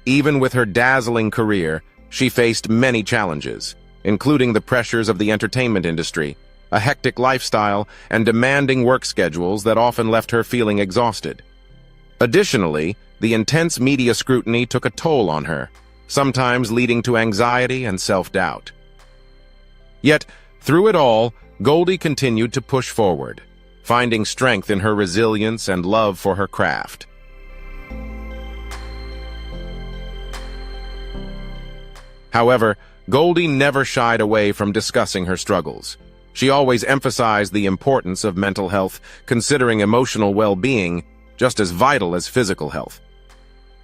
Even with her dazzling career, she faced many challenges, including the pressures of the entertainment industry, a hectic lifestyle, and demanding work schedules that often left her feeling exhausted. Additionally, the intense media scrutiny took a toll on her, sometimes leading to anxiety and self-doubt. Yet, through it all, Goldie continued to push forward, finding strength in her resilience and love for her craft. However, Goldie never shied away from discussing her struggles. She always emphasized the importance of mental health, considering emotional well-being just as vital as physical health.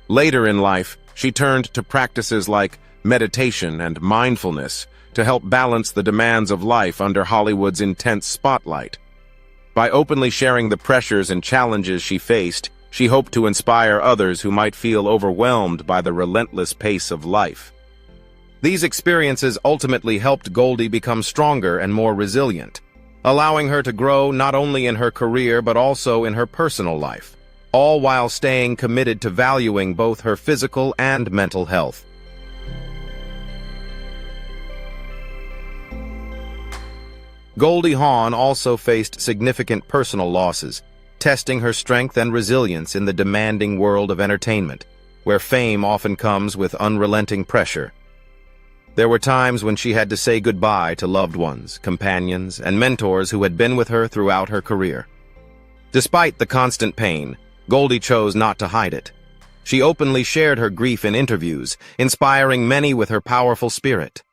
Later in life, she turned to practices like meditation and mindfulness to help balance the demands of life under Hollywood's intense spotlight. By openly sharing the pressures and challenges she faced, she hoped to inspire others who might feel overwhelmed by the relentless pace of life. These experiences ultimately helped Goldie become stronger and more resilient, allowing her to grow not only in her career but also in her personal life, all while staying committed to valuing both her physical and mental health. Goldie Hawn also faced significant personal losses, testing her strength and resilience in the demanding world of entertainment, where fame often comes with unrelenting pressure. There were times when she had to say goodbye to loved ones, companions, and mentors who had been with her throughout her career. Despite the constant pain, Goldie chose not to hide it. She openly shared her grief in interviews, inspiring many with her powerful spirit.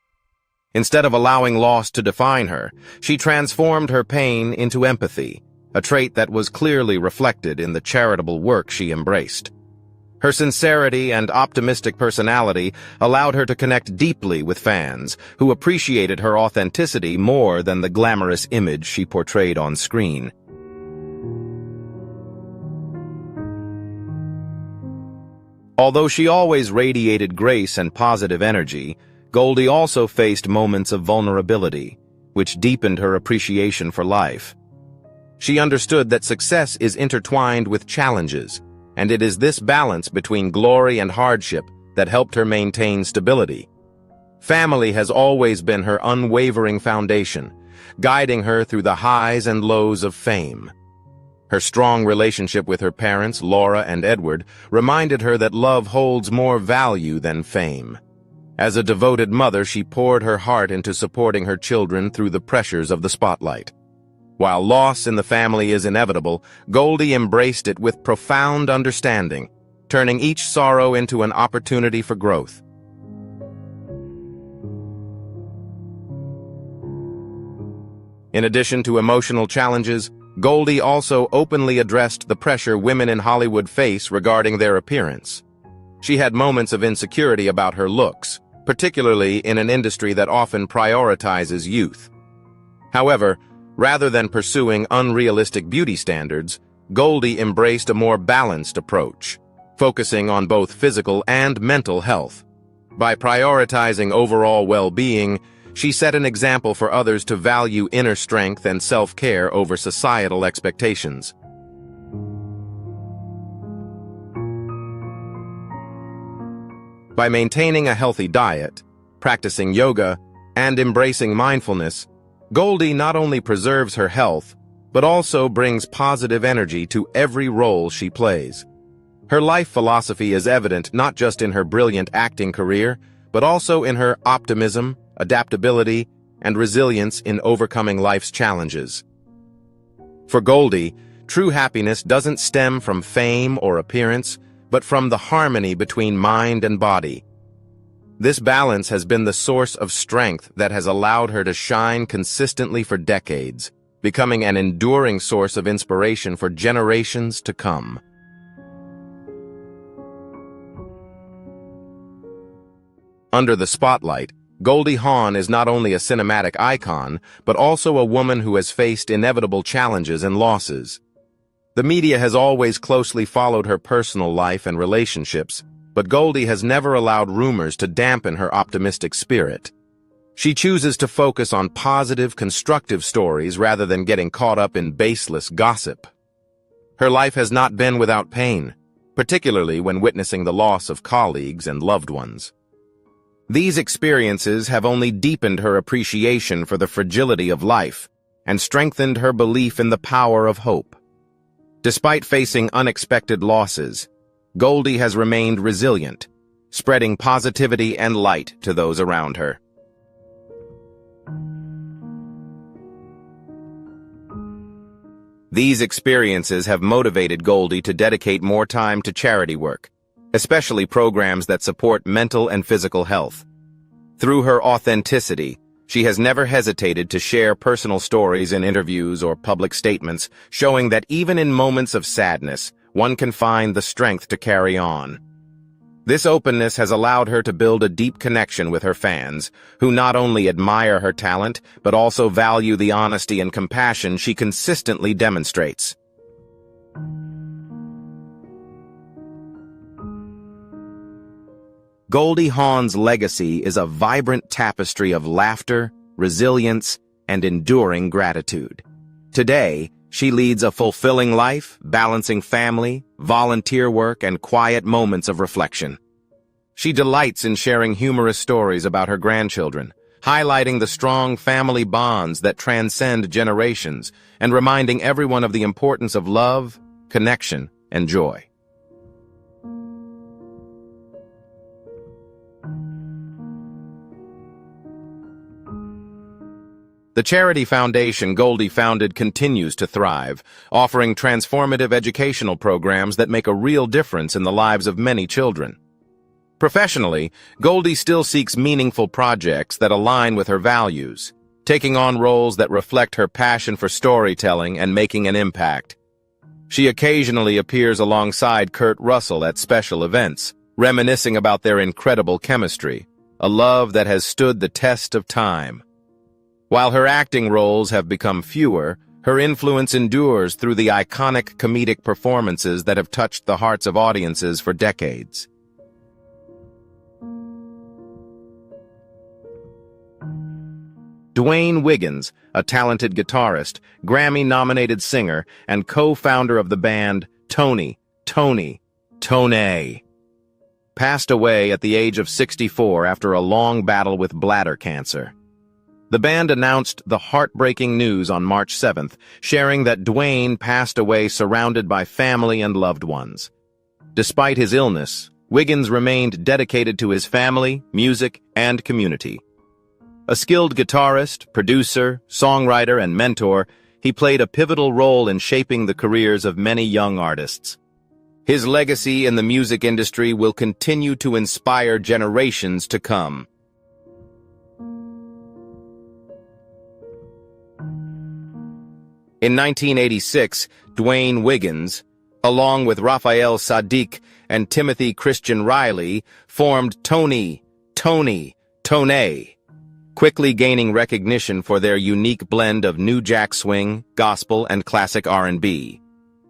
Instead of allowing loss to define her, she transformed her pain into empathy, a trait that was clearly reflected in the charitable work she embraced. Her sincerity and optimistic personality allowed her to connect deeply with fans, who appreciated her authenticity more than the glamorous image she portrayed on screen. Although she always radiated grace and positive energy, Goldie also faced moments of vulnerability, which deepened her appreciation for life. She understood that success is intertwined with challenges, and it is this balance between glory and hardship that helped her maintain stability. Family has always been her unwavering foundation, guiding her through the highs and lows of fame. Her strong relationship with her parents, Laura and Edward, reminded her that love holds more value than fame. As a devoted mother, she poured her heart into supporting her children through the pressures of the spotlight. While loss in the family is inevitable, Goldie embraced it with profound understanding, turning each sorrow into an opportunity for growth. In addition to emotional challenges, Goldie also openly addressed the pressure women in Hollywood face regarding their appearance. She had moments of insecurity about her looks, particularly in an industry that often prioritizes youth. However, rather than pursuing unrealistic beauty standards, Goldie embraced a more balanced approach, focusing on both physical and mental health. By prioritizing overall well-being, she set an example for others to value inner strength and self-care over societal expectations. By maintaining a healthy diet, practicing yoga, and embracing mindfulness, Goldie not only preserves her health, but also brings positive energy to every role she plays. Her life philosophy is evident not just in her brilliant acting career, but also in her optimism, adaptability, and resilience in overcoming life's challenges. For Goldie, true happiness doesn't stem from fame or appearance, but from the harmony between mind and body. This balance has been the source of strength that has allowed her to shine consistently for decades, becoming an enduring source of inspiration for generations to come. Under the spotlight, Goldie Hawn is not only a cinematic icon, but also a woman who has faced inevitable challenges and losses. The media has always closely followed her personal life and relationships, but Goldie has never allowed rumors to dampen her optimistic spirit. She chooses to focus on positive, constructive stories rather than getting caught up in baseless gossip. Her life has not been without pain, particularly when witnessing the loss of colleagues and loved ones. These experiences have only deepened her appreciation for the fragility of life and strengthened her belief in the power of hope. Despite facing unexpected losses, Goldie has remained resilient, spreading positivity and light to those around her. These experiences have motivated Goldie to dedicate more time to charity work, especially programs that support mental and physical health. Through her authenticity, she has never hesitated to share personal stories in interviews or public statements, showing that even in moments of sadness, one can find the strength to carry on. This openness has allowed her to build a deep connection with her fans, who not only admire her talent, but also value the honesty and compassion she consistently demonstrates. Goldie Hawn's legacy is a vibrant tapestry of laughter, resilience, and enduring gratitude. Today, she leads a fulfilling life, balancing family, volunteer work, and quiet moments of reflection. She delights in sharing humorous stories about her grandchildren, highlighting the strong family bonds that transcend generations, and reminding everyone of the importance of love, connection, and joy. The charity foundation Goldie founded continues to thrive, offering transformative educational programs that make a real difference in the lives of many children. Professionally, Goldie still seeks meaningful projects that align with her values, taking on roles that reflect her passion for storytelling and making an impact. She occasionally appears alongside Kurt Russell at special events, reminiscing about their incredible chemistry, a love that has stood the test of time. While her acting roles have become fewer, her influence endures through the iconic comedic performances that have touched the hearts of audiences for decades. Dwayne Wiggins, a talented guitarist, Grammy-nominated singer, and co-founder of the band Tony, passed away at the age of 64 after a long battle with bladder cancer. The band announced the heartbreaking news on March 7th, sharing that Dwayne passed away surrounded by family and loved ones. Despite his illness, Wiggins remained dedicated to his family, music, and community. A skilled guitarist, producer, songwriter, and mentor, he played a pivotal role in shaping the careers of many young artists. His legacy in the music industry will continue to inspire generations to come. In 1986, Dwayne Wiggins, along with Raphael Saadiq and Timothy Christian Riley, formed Tony, quickly gaining recognition for their unique blend of new jack swing, gospel, and classic R&B.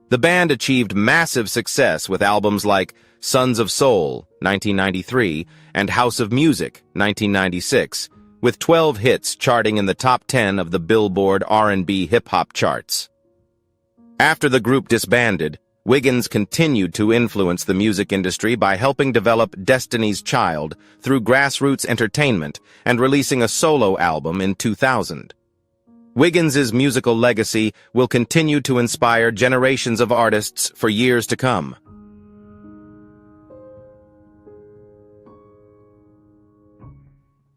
The band achieved massive success with albums like Sons of Soul, 1993, and House of Music, 1996, with 12 hits charting in the top 10 of the Billboard R&B hip-hop charts. After the group disbanded, Wiggins continued to influence the music industry by helping develop Destiny's Child through grassroots entertainment and releasing a solo album in 2000. Wiggins's musical legacy will continue to inspire generations of artists for years to come.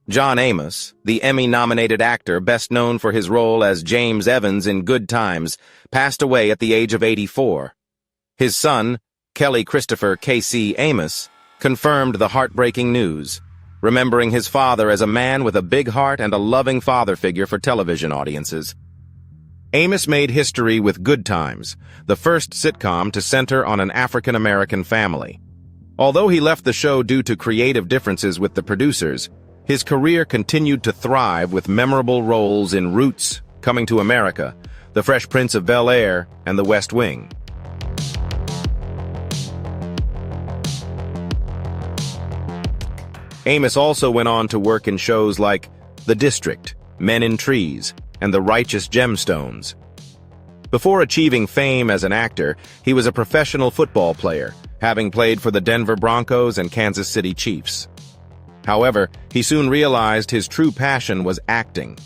John Amos, the Emmy-nominated actor best known for his role as James Evans in Good Times, passed away at the age of 84. His son, Kelly Christopher K.C. Amos, confirmed the heartbreaking news, remembering his father as a man with a big heart and a loving father figure for television audiences. Amos made history with Good Times, the first sitcom to center on an African-American family. Although he left the show due to creative differences with the producers, His career continued to thrive with memorable roles in Roots, Coming to America, The Fresh Prince of Bel-Air, and The West Wing. Amos also went on to work in shows like The District, Men in Trees, and The Righteous Gemstones. Before achieving fame as an actor, he was a professional football player, having played for the Denver Broncos and Kansas City Chiefs. However, he soon realized his true passion was acting.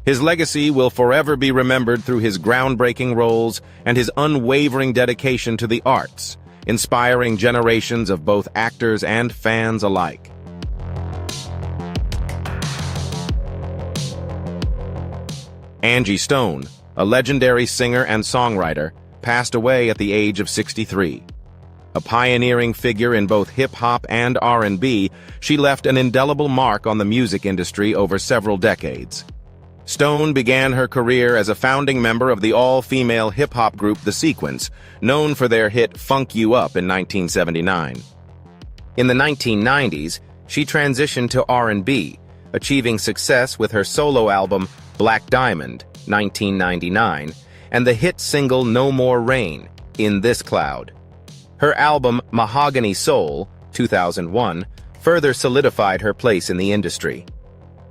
His legacy will forever be remembered through his groundbreaking roles and his unwavering dedication to the arts, inspiring generations of both actors and fans alike. Angie Stone, a legendary singer and songwriter, passed away at the age of 63. A pioneering figure in both hip-hop and R&B, she left an indelible mark on the music industry over several decades. Stone began her career as a founding member of the all-female hip-hop group The Sequence, known for their hit Funk You Up in 1979. In the 1990s, she transitioned to R&B, achieving success with her solo album Black Diamond, 1999, and the hit single No More Rain, In This Cloud. Her album Mahogany Soul, 2001, further solidified her place in the industry.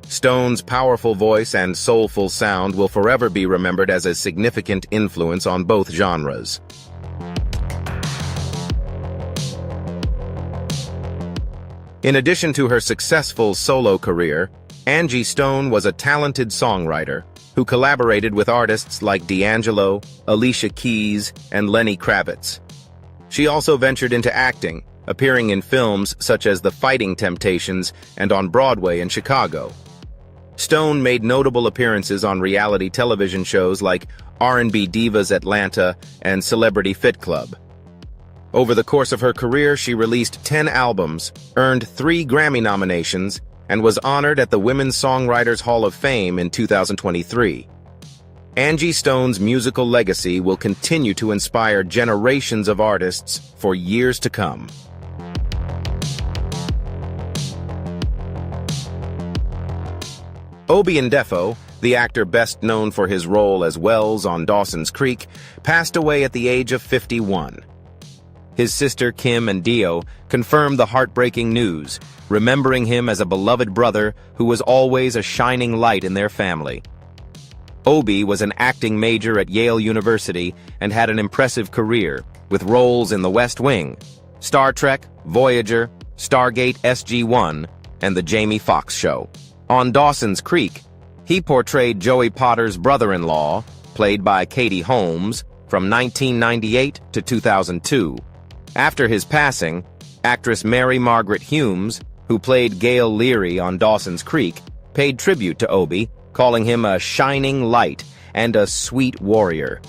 Stone's powerful voice and soulful sound will forever be remembered as a significant influence on both genres. In addition to her successful solo career, Angie Stone was a talented songwriter who collaborated with artists like D'Angelo, Alicia Keys, and Lenny Kravitz. She also ventured into acting, appearing in films such as The Fighting Temptations and on Broadway in Chicago. Stone made notable appearances on reality television shows like R&B Divas Atlanta and Celebrity Fit Club. Over the course of her career, she released 10 albums, earned 3 Grammy nominations, and was honored at the Women's Songwriters Hall of Fame in 2023. Angie Stone's musical legacy will continue to inspire generations of artists for years to come. Obion Defo, the actor best known for his role as Wells on Dawson's Creek, passed away at the age of 51. His sister Kim and Dio confirmed the heartbreaking news, remembering him as a beloved brother who was always a shining light in their family. Obi was an acting major at Yale University and had an impressive career, with roles in The West Wing, Star Trek, Voyager, Stargate SG-1, and The Jamie Foxx Show. On Dawson's Creek, he portrayed Joey Potter's brother-in-law, played by Katie Holmes, from 1998 to 2002. After his passing, actress Mary Margaret Humes, who played Gail Leary on Dawson's Creek, paid tribute to Obi, calling him a shining light and a sweet warrior.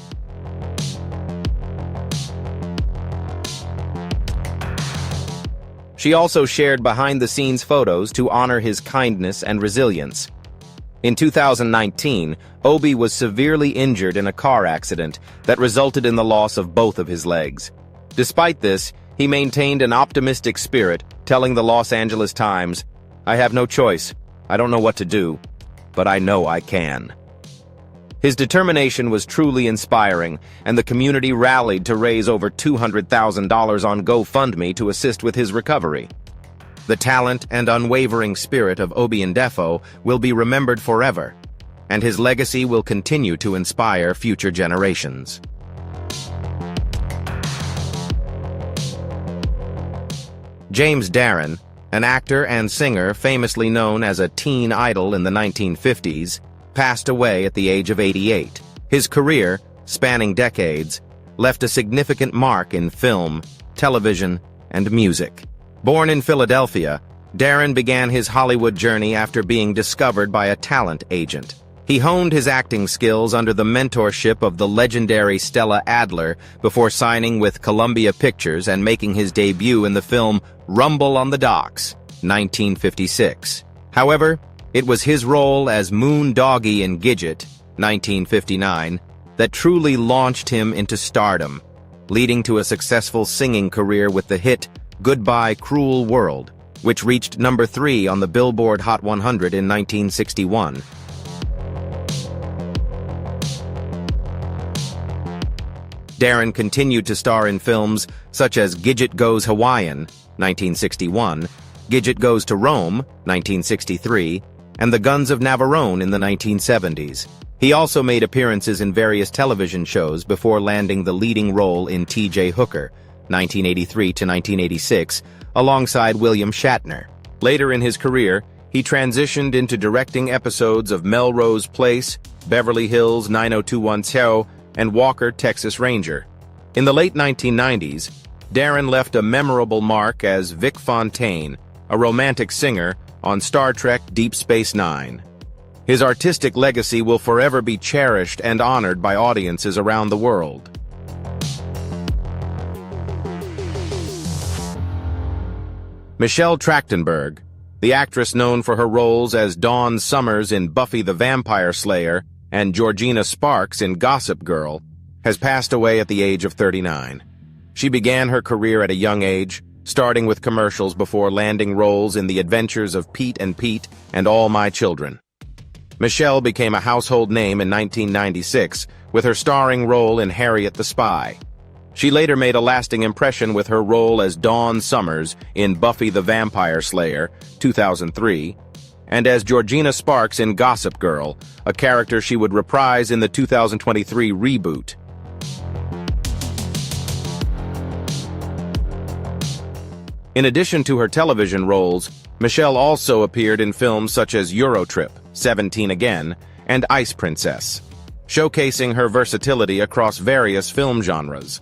She also shared behind-the-scenes photos to honor his kindness and resilience. In 2019, Obi was severely injured in a car accident that resulted in the loss of both of his legs. Despite this, he maintained an optimistic spirit, telling the Los Angeles Times, "I have no choice. I don't know what to do, but I know I can." His determination was truly inspiring, and the community rallied to raise over $200,000 on GoFundMe to assist with his recovery. The talent and unwavering spirit of Obion Defo will be remembered forever, and his legacy will continue to inspire future generations. James Darren, an actor and singer famously known as a teen idol in the 1950s, passed away at the age of 88. His career, spanning decades, left a significant mark in film, television, and music. Born in Philadelphia, Darren began his Hollywood journey after being discovered by a talent agent. He honed his acting skills under the mentorship of the legendary Stella Adler before signing with Columbia Pictures and making his debut in the film Rumble on the Docks, 1956. However, it was his role as Moon Doggy in Gidget, 1959, that truly launched him into stardom, leading to a successful singing career with the hit Goodbye Cruel World, which reached number 3 on the Billboard Hot 100 in 1961. Darren continued to star in films such as Gidget Goes Hawaiian, 1961, Gidget Goes to Rome, 1963, and The Guns of Navarone in the 1970s. He also made appearances in various television shows before landing the leading role in T.J. Hooker, 1983 to 1986, alongside William Shatner. Later in his career, he transitioned into directing episodes of Melrose Place, Beverly Hills 90210, and Walker, Texas Ranger. In the late 1990s, Darren left a memorable mark as Vic Fontaine, a romantic singer, on Star Trek Deep Space Nine. His artistic legacy will forever be cherished and honored by audiences around the world. Michelle Trachtenberg, the actress known for her roles as Dawn Summers in Buffy the Vampire Slayer and Georgina Sparks in Gossip Girl, has passed away at the age of 39. She began her career at a young age, starting with commercials before landing roles in The Adventures of Pete and All My Children. Michelle became a household name in 1996 with her starring role in Harriet the Spy. She later made a lasting impression with her role as Dawn Summers in Buffy the Vampire Slayer, 2003, and as Georgina Sparks in Gossip Girl, a character she would reprise in the 2023 reboot. In addition to her television roles, Michelle also appeared in films such as Eurotrip, 17 Again, and Ice Princess, showcasing her versatility across various film genres.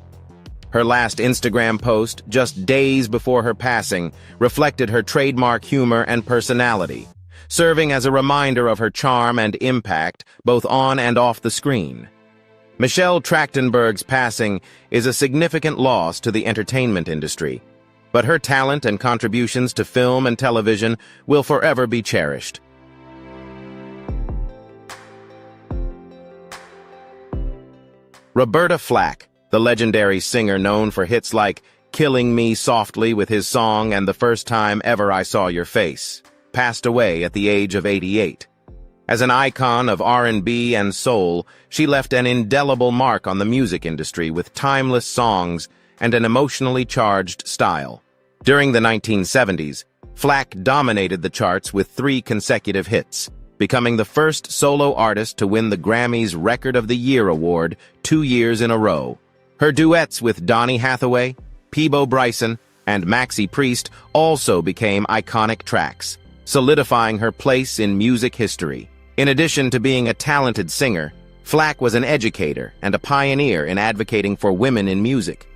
Her last Instagram post, just days before her passing, reflected her trademark humor and personality, serving as a reminder of her charm and impact both on and off the screen. Michelle Trachtenberg's passing is a significant loss to the entertainment industry, but her talent and contributions to film and television will forever be cherished. Roberta Flack, the legendary singer known for hits like Killing Me Softly with his song and The First Time Ever I Saw Your Face, passed away at the age of 88. As an icon of R&B and soul, she left an indelible mark on the music industry with timeless songs and an emotionally charged style. During the 1970s, Flack dominated the charts with 3 consecutive hits, becoming the first solo artist to win the Grammy's Record of the Year award 2 years in a row. Her duets with Donny Hathaway, Peabo Bryson, and Maxi Priest also became iconic tracks, solidifying her place in music history. In addition to being a talented singer, Flack was an educator and a pioneer in advocating for women in music.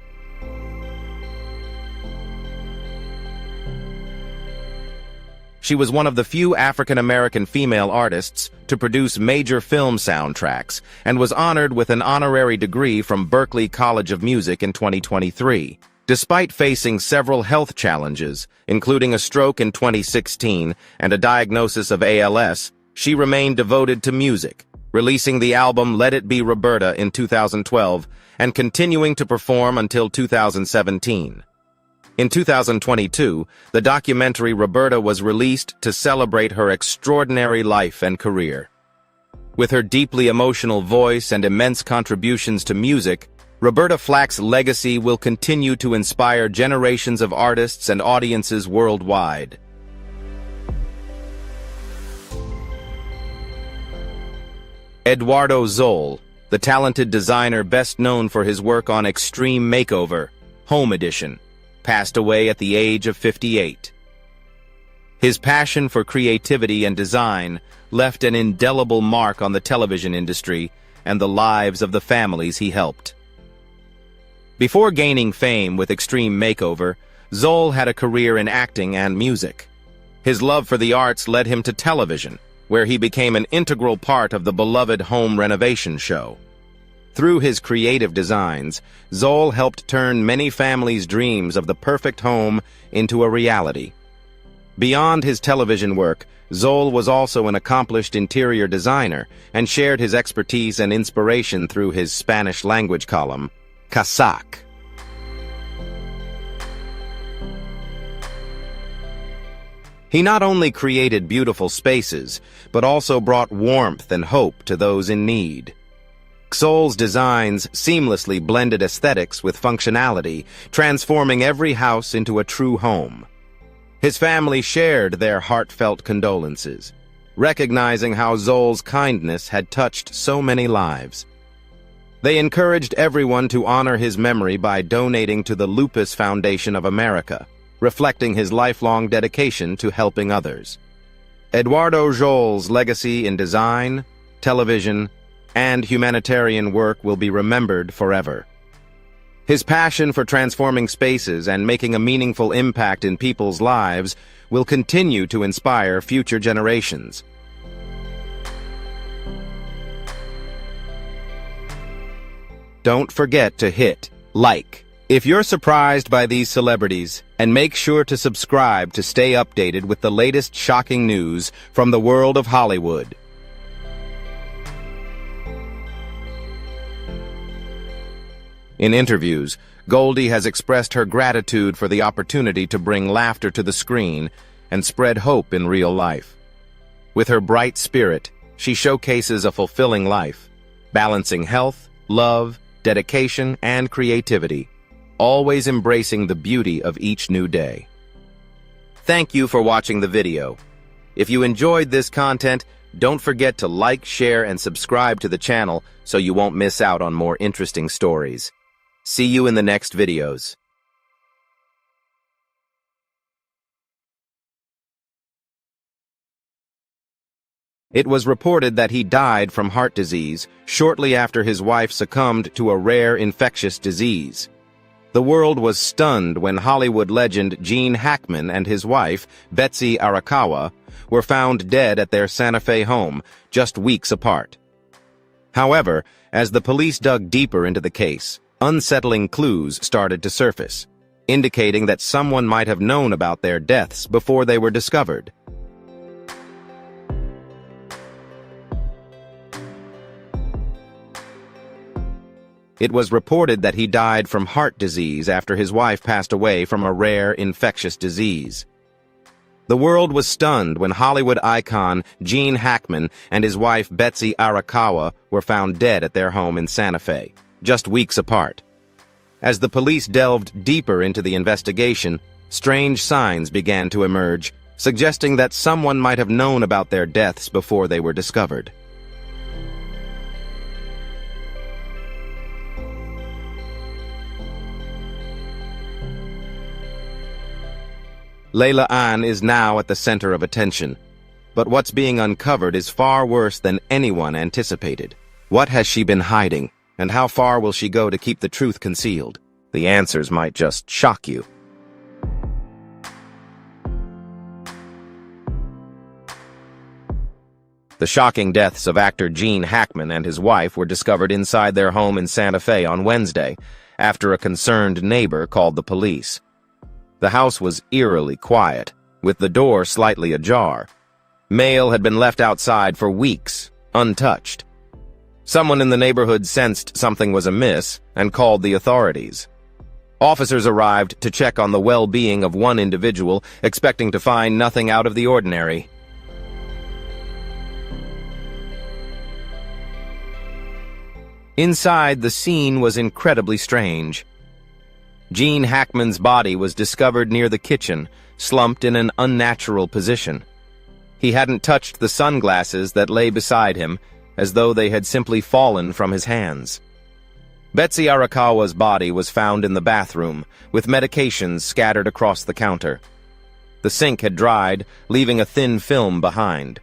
She was one of the few African-American female artists to produce major film soundtracks and was honored with an honorary degree from Berklee College of Music in 2023. Despite facing several health challenges, including a stroke in 2016 and a diagnosis of ALS, she remained devoted to music, releasing the album Let It Be Roberta in 2012 and continuing to perform until 2017. In 2022, the documentary Roberta was released to celebrate her extraordinary life and career. With her deeply emotional voice and immense contributions to music, Roberta Flack's legacy will continue to inspire generations of artists and audiences worldwide. Eduardo Zoll, the talented designer best known for his work on Extreme Makeover, Home Edition, passed away at the age of 58. His passion for creativity and design left an indelible mark on the television industry and the lives of the families he helped. Before gaining fame with Extreme Makeover, Zoll had a career in acting and music. His love for the arts led him to television, where he became an integral part of the beloved home renovation show. Through his creative designs, Zoll helped turn many families' dreams of the perfect home into a reality. Beyond his television work, Zoll was also an accomplished interior designer and shared his expertise and inspiration through his Spanish-language column, Casac. He not only created beautiful spaces, but also brought warmth and hope to those in need. Xol's designs seamlessly blended aesthetics with functionality, transforming every house into a true home. His family shared their heartfelt condolences, recognizing how Xol's kindness had touched so many lives. They encouraged everyone to honor his memory by donating to the Lupus Foundation of America, reflecting his lifelong dedication to helping others. Eduardo Xol's legacy in design, television, and humanitarian work will be remembered forever. His passion for transforming spaces and making a meaningful impact in people's lives will continue to inspire future generations. Don't forget to hit like if you're surprised by these celebrities, and make sure to subscribe to stay updated with the latest shocking news from the world of Hollywood. In interviews, Goldie has expressed her gratitude for the opportunity to bring laughter to the screen and spread hope in real life. With her bright spirit, she showcases a fulfilling life, balancing health, love, dedication, and creativity, always embracing the beauty of each new day. Thank you for watching the video. If you enjoyed this content, don't forget to like, share, and subscribe to the channel so you won't miss out on more interesting stories. See you in the next videos. It was reported that he died from heart disease shortly after his wife succumbed to a rare infectious disease. The world was stunned when Hollywood legend Gene Hackman and his wife, Betsy Arakawa, were found dead at their Santa Fe home just weeks apart. However, as the police dug deeper into the case, unsettling clues started to surface, indicating that someone might have known about their deaths before they were discovered. It was reported that he died from heart disease after his wife passed away from a rare infectious disease. The world was stunned when Hollywood icon Gene Hackman and his wife Betsy Arakawa were found dead at their home in Santa Fe, just weeks apart. As the police delved deeper into the investigation, strange signs began to emerge, suggesting that someone might have known about their deaths before they were discovered. Layla Ann is now at the center of attention. But what's being uncovered is far worse than anyone anticipated. What has she been hiding, and how far will she go to keep the truth concealed? The answers might just shock you. The shocking deaths of actor Gene Hackman and his wife were discovered inside their home in Santa Fe on Wednesday, after a concerned neighbor called the police. The house was eerily quiet, with the door slightly ajar. Mail had been left outside for weeks, untouched. Someone in the neighborhood sensed something was amiss and called the authorities. Officers arrived to check on the well-being of one individual, expecting to find nothing out of the ordinary. Inside, the scene was incredibly strange. Gene Hackman's body was discovered near the kitchen, slumped in an unnatural position. He hadn't touched the sunglasses that lay beside him, as though they had simply fallen from his hands. Betsy Arakawa's body was found in the bathroom, with medications scattered across the counter. The sink had dried, leaving a thin film behind.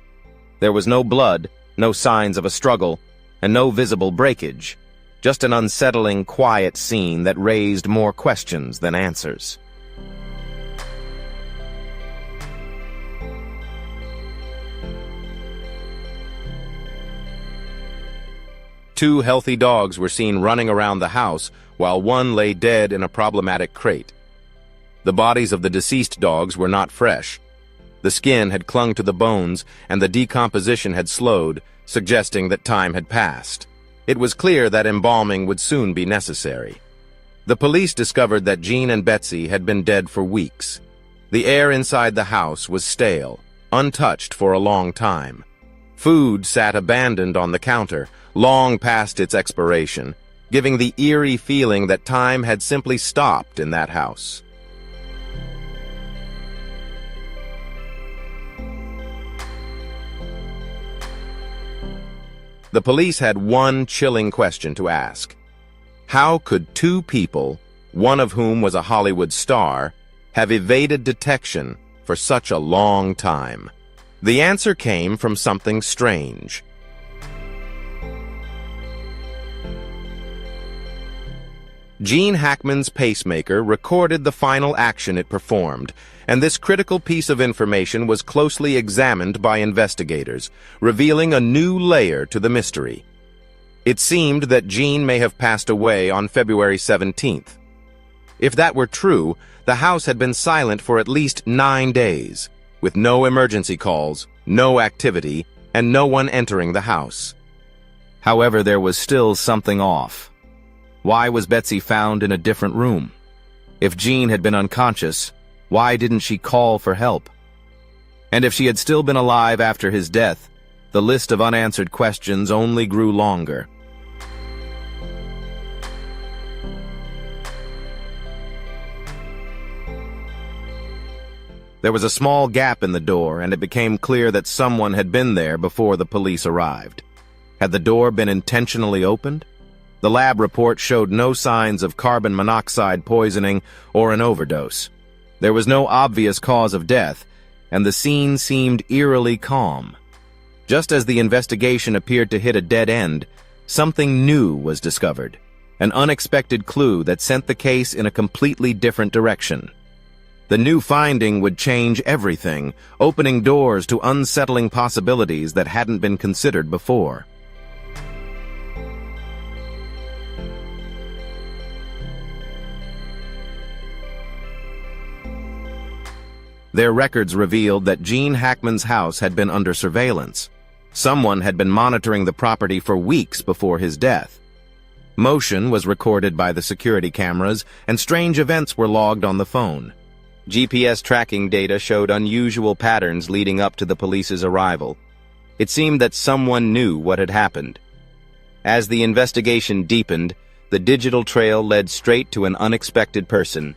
There was no blood, no signs of a struggle, and no visible breakage. Just an unsettling, quiet scene that raised more questions than answers. Two healthy dogs were seen running around the house, while one lay dead in a problematic crate. The bodies of the deceased dogs were not fresh. The skin had clung to the bones, and the decomposition had slowed, suggesting that time had passed. It was clear that embalming would soon be necessary. The police discovered that Gene and Betsy had been dead for weeks. The air inside the house was stale, untouched for a long time. Food sat abandoned on the counter, long past its expiration, giving the eerie feeling that time had simply stopped in that house. The police had one chilling question to ask. How could two people, one of whom was a Hollywood star, have evaded detection for such a long time? The answer came from something strange. Gene Hackman's pacemaker recorded the final action it performed, and this critical piece of information was closely examined by investigators, revealing a new layer to the mystery. It seemed that Gene may have passed away on February 17th. If that were true, the house had been silent for at least 9 days, with no emergency calls, no activity, and no one entering the house. However, there was still something off. Why was Betsy found in a different room? If Jean had been unconscious, why didn't she call for help? And if she had still been alive after his death, the list of unanswered questions only grew longer. There was a small gap in the door, and it became clear that someone had been there before the police arrived. Had the door been intentionally opened? The lab report showed no signs of carbon monoxide poisoning or an overdose. There was no obvious cause of death, and the scene seemed eerily calm. Just as the investigation appeared to hit a dead end, something new was discovered, an unexpected clue that sent the case in a completely different direction. The new finding would change everything, opening doors to unsettling possibilities that hadn't been considered before. Their records revealed that Gene Hackman's house had been under surveillance. Someone had been monitoring the property for weeks before his death. Motion was recorded by the security cameras, and strange events were logged on the phone. GPS tracking data showed unusual patterns leading up to the police's arrival. It seemed that someone knew what had happened. As the investigation deepened, the digital trail led straight to an unexpected person,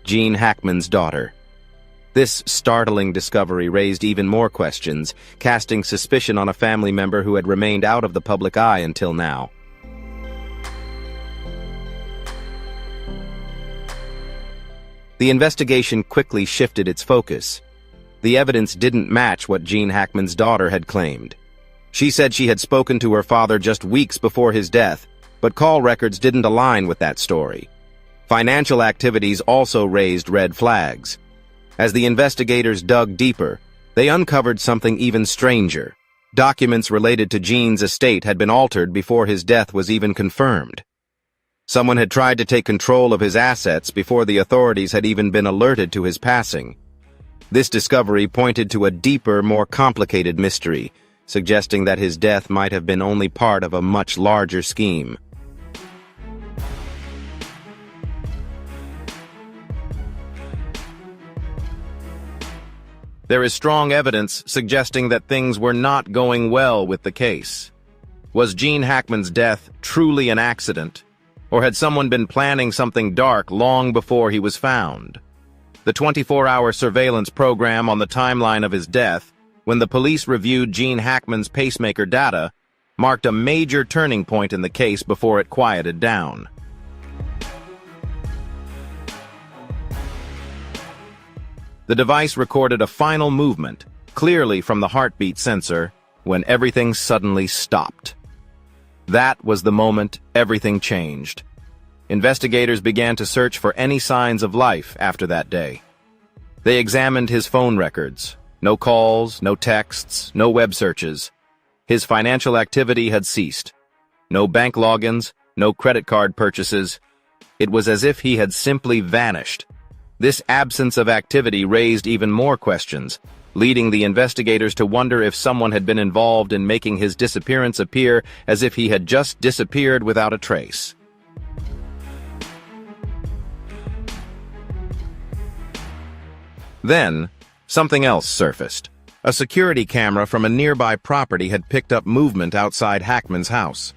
Gene Hackman's daughter. This startling discovery raised even more questions, casting suspicion on a family member who had remained out of the public eye until now. The investigation quickly shifted its focus. The evidence didn't match what Gene Hackman's daughter had claimed. She said she had spoken to her father just weeks before his death, but call records didn't align with that story. Financial activities also raised red flags. As the investigators dug deeper, they uncovered something even stranger. Documents related to Gene's estate had been altered before his death was even confirmed. Someone had tried to take control of his assets before the authorities had even been alerted to his passing. This discovery pointed to a deeper, more complicated mystery, suggesting that his death might have been only part of a much larger scheme. There is strong evidence suggesting that things were not going well with the case. Was Gene Hackman's death truly an accident, or had someone been planning something dark long before he was found? The 24-hour surveillance program on the timeline of his death, when the police reviewed Gene Hackman's pacemaker data, marked a major turning point in the case before it quieted down. The device recorded a final movement, clearly from the heartbeat sensor, when everything suddenly stopped. That was the moment everything changed. Investigators began to search for any signs of life after that day. They examined his phone records. No calls, no texts, no web searches. His financial activity had ceased. No bank logins, no credit card purchases. It was as if he had simply vanished. This absence of activity raised even more questions, leading the investigators to wonder if someone had been involved in making his disappearance appear as if he had just disappeared without a trace. Then, something else surfaced. A security camera from a nearby property had picked up movement outside Hackman's house.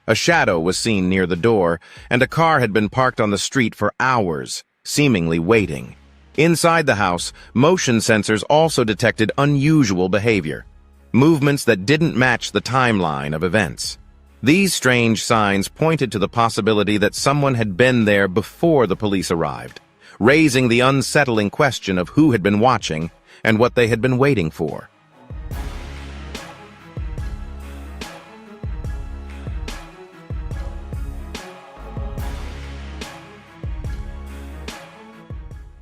A shadow was seen near the door, and a car had been parked on the street for hours, seemingly waiting. Inside the house, motion sensors also detected unusual behavior, movements that didn't match the timeline of events. These strange signs pointed to the possibility that someone had been there before the police arrived, raising the unsettling question of who had been watching and what they had been waiting for.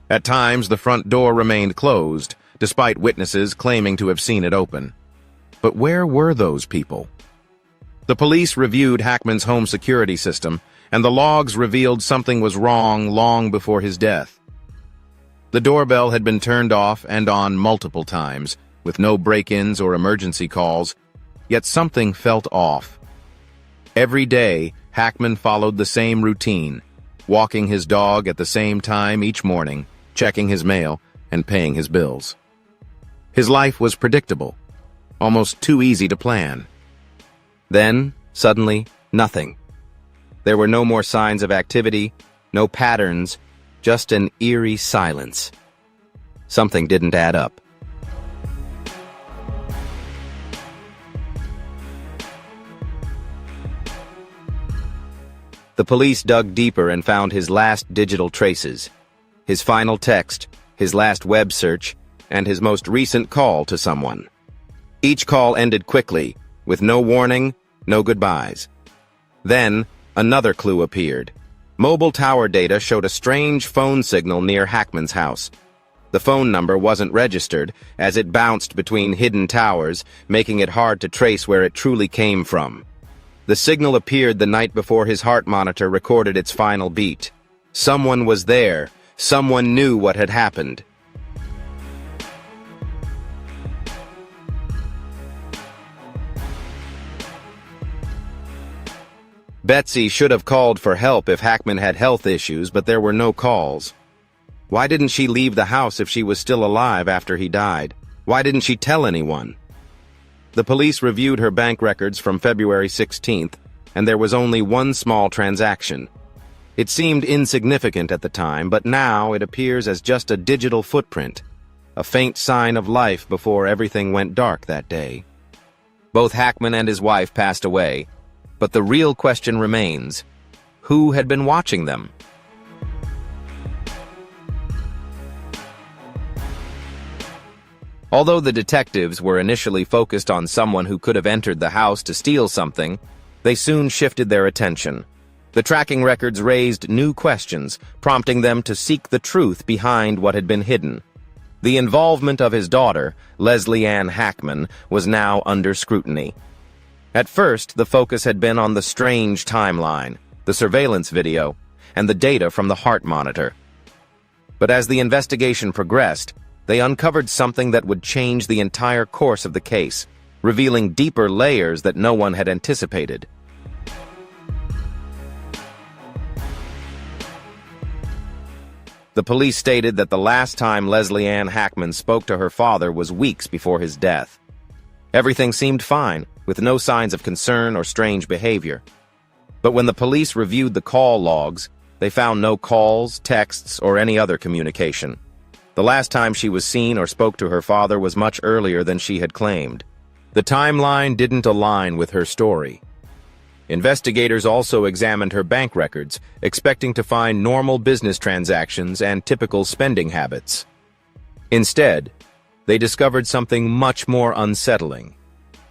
At times, the front door remained closed, despite witnesses claiming to have seen it open. But where were those people? The police reviewed Hackman's home security system, and the logs revealed something was wrong long before his death. The doorbell had been turned off and on multiple times, with no break-ins or emergency calls, yet something felt off. Every day, Hackman followed the same routine, walking his dog at the same time each morning, checking his mail, and paying his bills. His life was predictable, almost too easy to plan. Then, suddenly, nothing. There were no more signs of activity, no patterns, just an eerie silence. Something didn't add up. The police dug deeper and found his last digital traces, his final text, his last web search, and his most recent call to someone. Each call ended quickly, with no warning, no goodbyes. Then, another clue appeared. Mobile tower data showed a strange phone signal near Hackman's house. The phone number wasn't registered, as it bounced between hidden towers, making it hard to trace where it truly came from. The signal appeared the night before his heart monitor recorded its final beat. Someone was there. Someone knew what had happened. Betsy should have called for help if Hackman had health issues, but there were no calls. Why didn't she leave the house if she was still alive after he died? Why didn't she tell anyone? The police reviewed her bank records from February 16th, and there was only one small transaction. It seemed insignificant at the time, but now it appears as just a digital footprint, a faint sign of life before everything went dark that day. Both Hackman and his wife passed away, but the real question remains: who had been watching them? Although the detectives were initially focused on someone who could have entered the house to steal something, they soon shifted their attention. The tracking records raised new questions, prompting them to seek the truth behind what had been hidden. The involvement of his daughter, Leslie Ann Hackman, was now under scrutiny. At first, the focus had been on the strange timeline, the surveillance video, and the data from the heart monitor. But as the investigation progressed, they uncovered something that would change the entire course of the case, revealing deeper layers that no one had anticipated. The police stated that the last time Leslie Ann Hackman spoke to her father was weeks before his death. Everything seemed fine, with no signs of concern or strange behavior. But when the police reviewed the call logs, they found no calls, texts, or any other communication. The last time she was seen or spoke to her father was much earlier than she had claimed. The timeline didn't align with her story. Investigators also examined her bank records, expecting to find normal business transactions and typical spending habits. Instead, they discovered something much more unsettling.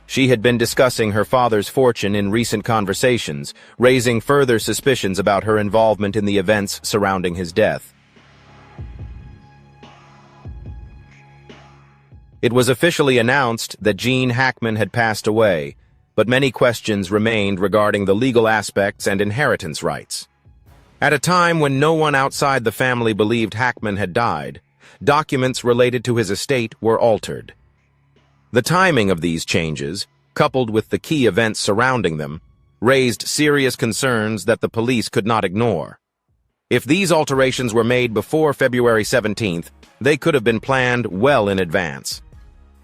She had been discussing her father's fortune in recent conversations, raising further suspicions about her involvement in the events surrounding his death. It was officially announced that Gene Hackman had passed away, but many questions remained regarding the legal aspects and inheritance rights. At a time when no one outside the family believed Hackman had died, documents related to his estate were altered. The timing of these changes, coupled with the key events surrounding them, raised serious concerns that the police could not ignore. If these alterations were made before February 17th, they could have been planned well in advance.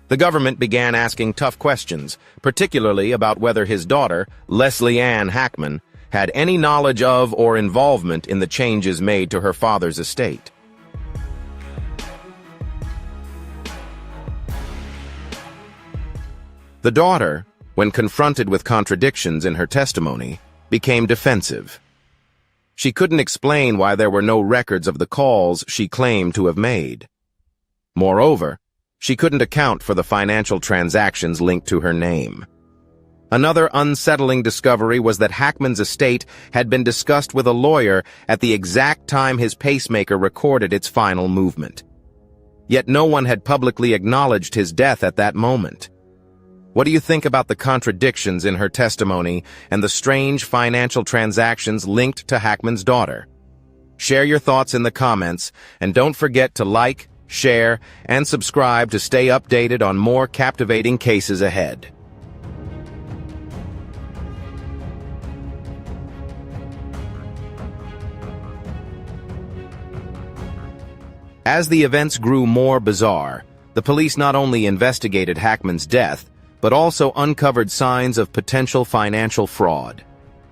The government began asking tough questions, particularly about whether his daughter, Leslie Ann Hackman, had any knowledge of or involvement in the changes made to her father's estate. The daughter, when confronted with contradictions in her testimony, became defensive. She couldn't explain why there were no records of the calls she claimed to have made. Moreover, she couldn't account for the financial transactions linked to her name. Another unsettling discovery was that Hackman's estate had been discussed with a lawyer at the exact time his pacemaker recorded its final movement. Yet no one had publicly acknowledged his death at that moment. What do you think about the contradictions in her testimony and the strange financial transactions linked to Hackman's daughter? Share your thoughts in the comments, and don't forget to like, share, and subscribe to stay updated on more captivating cases ahead. As the events grew more bizarre, the police not only investigated Hackman's death, but also uncovered signs of potential financial fraud.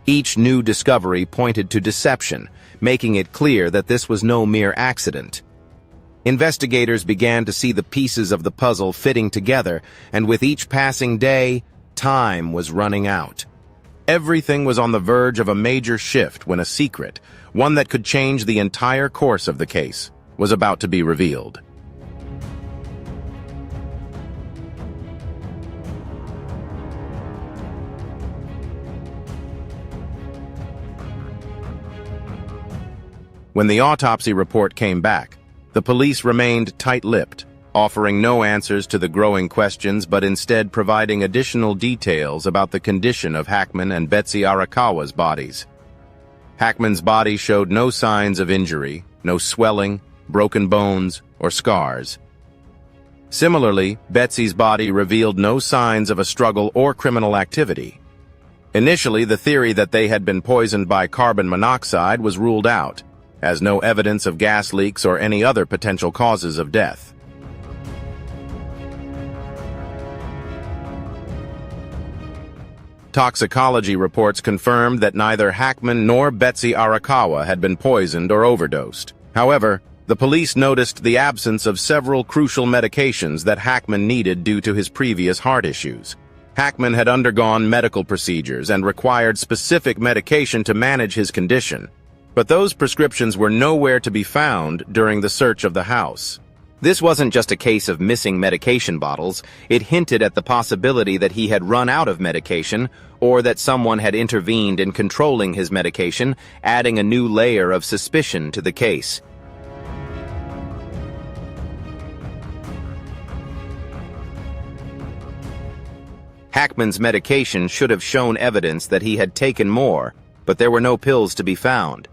Each new discovery pointed to deception, making it clear that this was no mere accident. Investigators began to see the pieces of the puzzle fitting together, and with each passing day, time was running out. Everything was on the verge of a major shift when a secret, one that could change the entire course of the case, was about to be revealed. When the autopsy report came back, the police remained tight-lipped, offering no answers to the growing questions but instead providing additional details about the condition of Hackman and Betsy Arakawa's bodies. Hackman's body showed no signs of injury, no swelling, broken bones, or scars. Similarly, Betsy's body revealed no signs of a struggle or criminal activity. Initially, the theory that they had been poisoned by carbon monoxide was ruled out, as no evidence of gas leaks or any other potential causes of death. Toxicology reports confirmed that neither Hackman nor Betsy Arakawa had been poisoned or overdosed. However, the police noticed the absence of several crucial medications that Hackman needed due to his previous heart issues. Hackman had undergone medical procedures and required specific medication to manage his condition, but those prescriptions were nowhere to be found during the search of the house. This wasn't just a case of missing medication bottles. It hinted at the possibility that he had run out of medication or that someone had intervened in controlling his medication, adding a new layer of suspicion to the case. Hackman's medication should have shown evidence that he had taken more, but there were no pills to be found.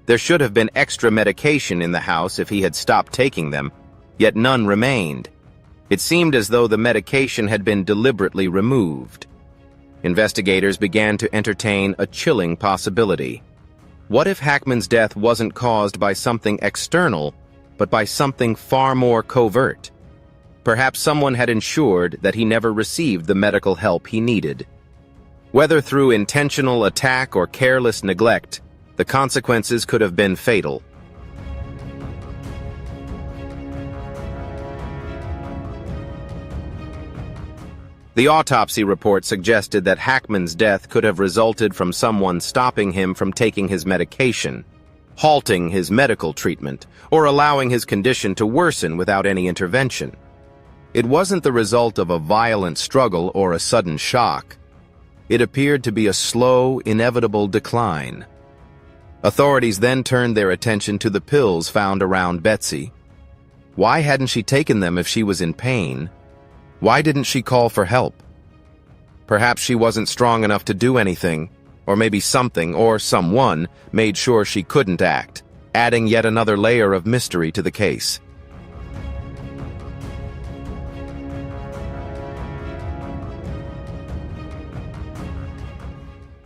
There should have been extra medication in the house if he had stopped taking them, yet none remained. It seemed as though the medication had been deliberately removed. Investigators began to entertain a chilling possibility. What if Hackman's death wasn't caused by something external, but by something far more covert? Perhaps someone had ensured that he never received the medical help he needed. Whether through intentional attack or careless neglect, the consequences could have been fatal. The autopsy report suggested that Hackman's death could have resulted from someone stopping him from taking his medication, halting his medical treatment, or allowing his condition to worsen without any intervention. It wasn't the result of a violent struggle or a sudden shock. It appeared to be a slow, inevitable decline. Authorities then turned their attention to the pills found around Betsy. Why hadn't she taken them if she was in pain? Why didn't she call for help? Perhaps she wasn't strong enough to do anything, or maybe something or someone made sure she couldn't act, adding yet another layer of mystery to the case.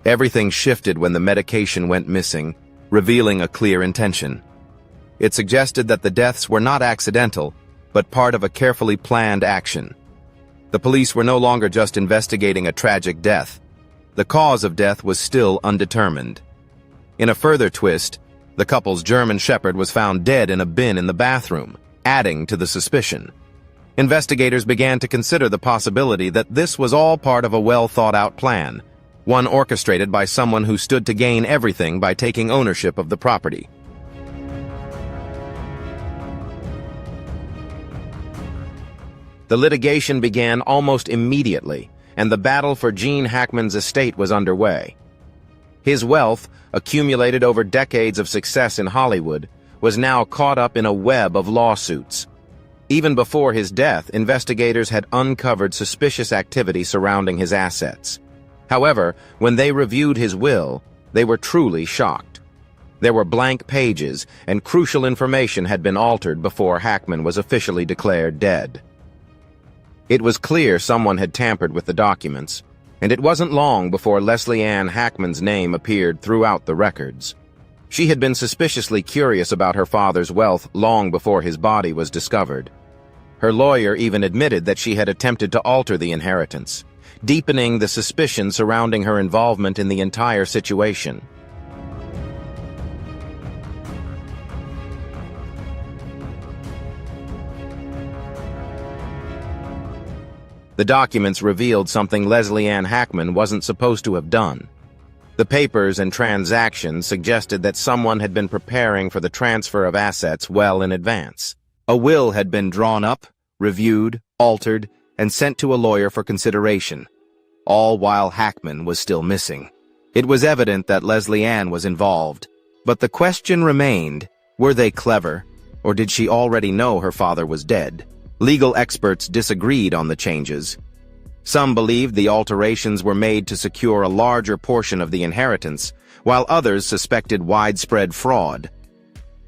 Everything shifted when the medication went missing, revealing a clear intention. It suggested that the deaths were not accidental, but part of a carefully planned action. The police were no longer just investigating a tragic death. The cause of death was still undetermined. In a further twist, the couple's German Shepherd was found dead in a bin in the bathroom, adding to the suspicion. Investigators began to consider the possibility that this was all part of a well-thought-out plan, one orchestrated by someone who stood to gain everything by taking ownership of the property. The litigation began almost immediately, and the battle for Gene Hackman's estate was underway. His wealth, accumulated over decades of success in Hollywood, was now caught up in a web of lawsuits. Even before his death, investigators had uncovered suspicious activity surrounding his assets. However, when they reviewed his will, they were truly shocked. There were blank pages, and crucial information had been altered before Hackman was officially declared dead. It was clear someone had tampered with the documents, and it wasn't long before Leslie Ann Hackman's name appeared throughout the records. She had been suspiciously curious about her father's wealth long before his body was discovered. Her lawyer even admitted that she had attempted to alter the inheritance, deepening the suspicion surrounding her involvement in the entire situation. The documents revealed something Leslie Ann Hackman wasn't supposed to have done. The papers and transactions suggested that someone had been preparing for the transfer of assets well in advance. A will had been drawn up, reviewed, altered, and sent to a lawyer for consideration, all while Hackman was still missing. It was evident that Leslie Ann was involved, but the question remained, were they clever, or did she already know her father was dead? Legal experts disagreed on the changes. Some believed the alterations were made to secure a larger portion of the inheritance, while others suspected widespread fraud.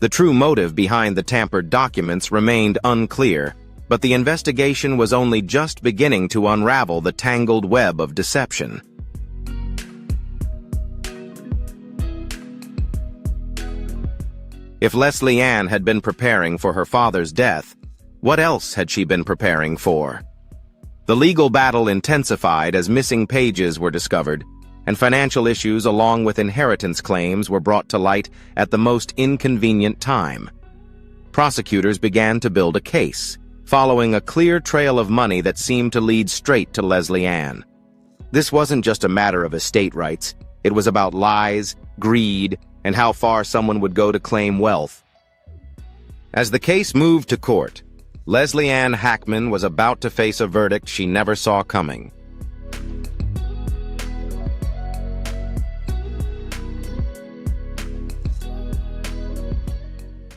The true motive behind the tampered documents remained unclear, but the investigation was only just beginning to unravel the tangled web of deception. If Leslie Ann had been preparing for her father's death, what else had she been preparing for? The legal battle intensified as missing pages were discovered, and financial issues along with inheritance claims were brought to light at the most inconvenient time. Prosecutors began to build a case, following a clear trail of money that seemed to lead straight to Leslie Ann. This wasn't just a matter of estate rights, it was about lies, greed, and how far someone would go to claim wealth. As the case moved to court, Leslie Ann Hackman was about to face a verdict she never saw coming.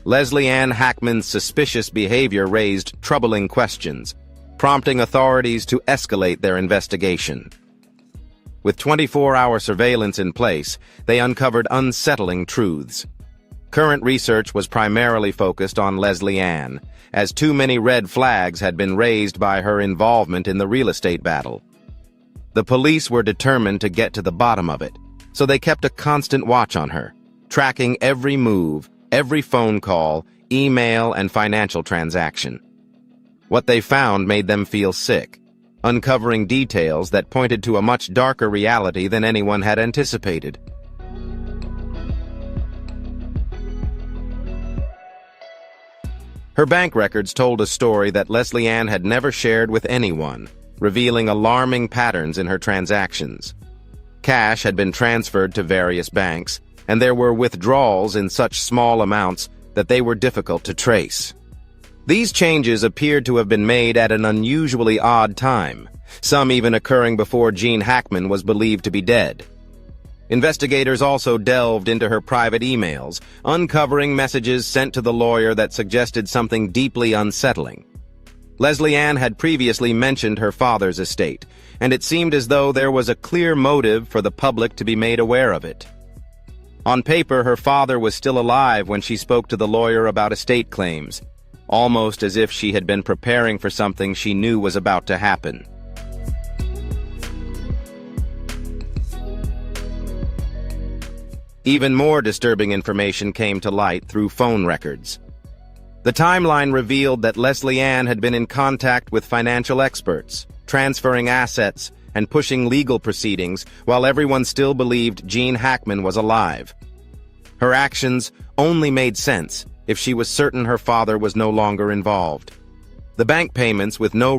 Leslie Ann Hackman's suspicious behavior raised troubling questions, prompting authorities to escalate their investigation. With 24-hour surveillance in place, they uncovered unsettling truths. Current research was primarily focused on Leslie Ann, as too many red flags had been raised by her involvement in the real estate battle. The police were determined to get to the bottom of it, so they kept a constant watch on her, tracking every move, every phone call, email, and financial transaction. What they found made them feel sick, uncovering details that pointed to a much darker reality than anyone had anticipated. Her bank records told a story that Leslie Ann had never shared with anyone, revealing alarming patterns in her transactions. Cash had been transferred to various banks, and there were withdrawals in such small amounts that they were difficult to trace. These changes appeared to have been made at an unusually odd time, some even occurring before Gene Hackman was believed to be dead. Investigators also delved into her private emails, uncovering messages sent to the lawyer that suggested something deeply unsettling. Leslie Ann had previously mentioned her father's estate, and it seemed as though there was a clear motive for the public to be made aware of it. On paper, her father was still alive when she spoke to the lawyer about estate claims, almost as if she had been preparing for something she knew was about to happen. Even more disturbing information came to light through phone records. The timeline revealed that Leslie Ann had been in contact with financial experts, transferring assets and pushing legal proceedings while everyone still believed Gene Hackman was alive. Her actions only made sense if she was certain her father was no longer involved. The bank payments with no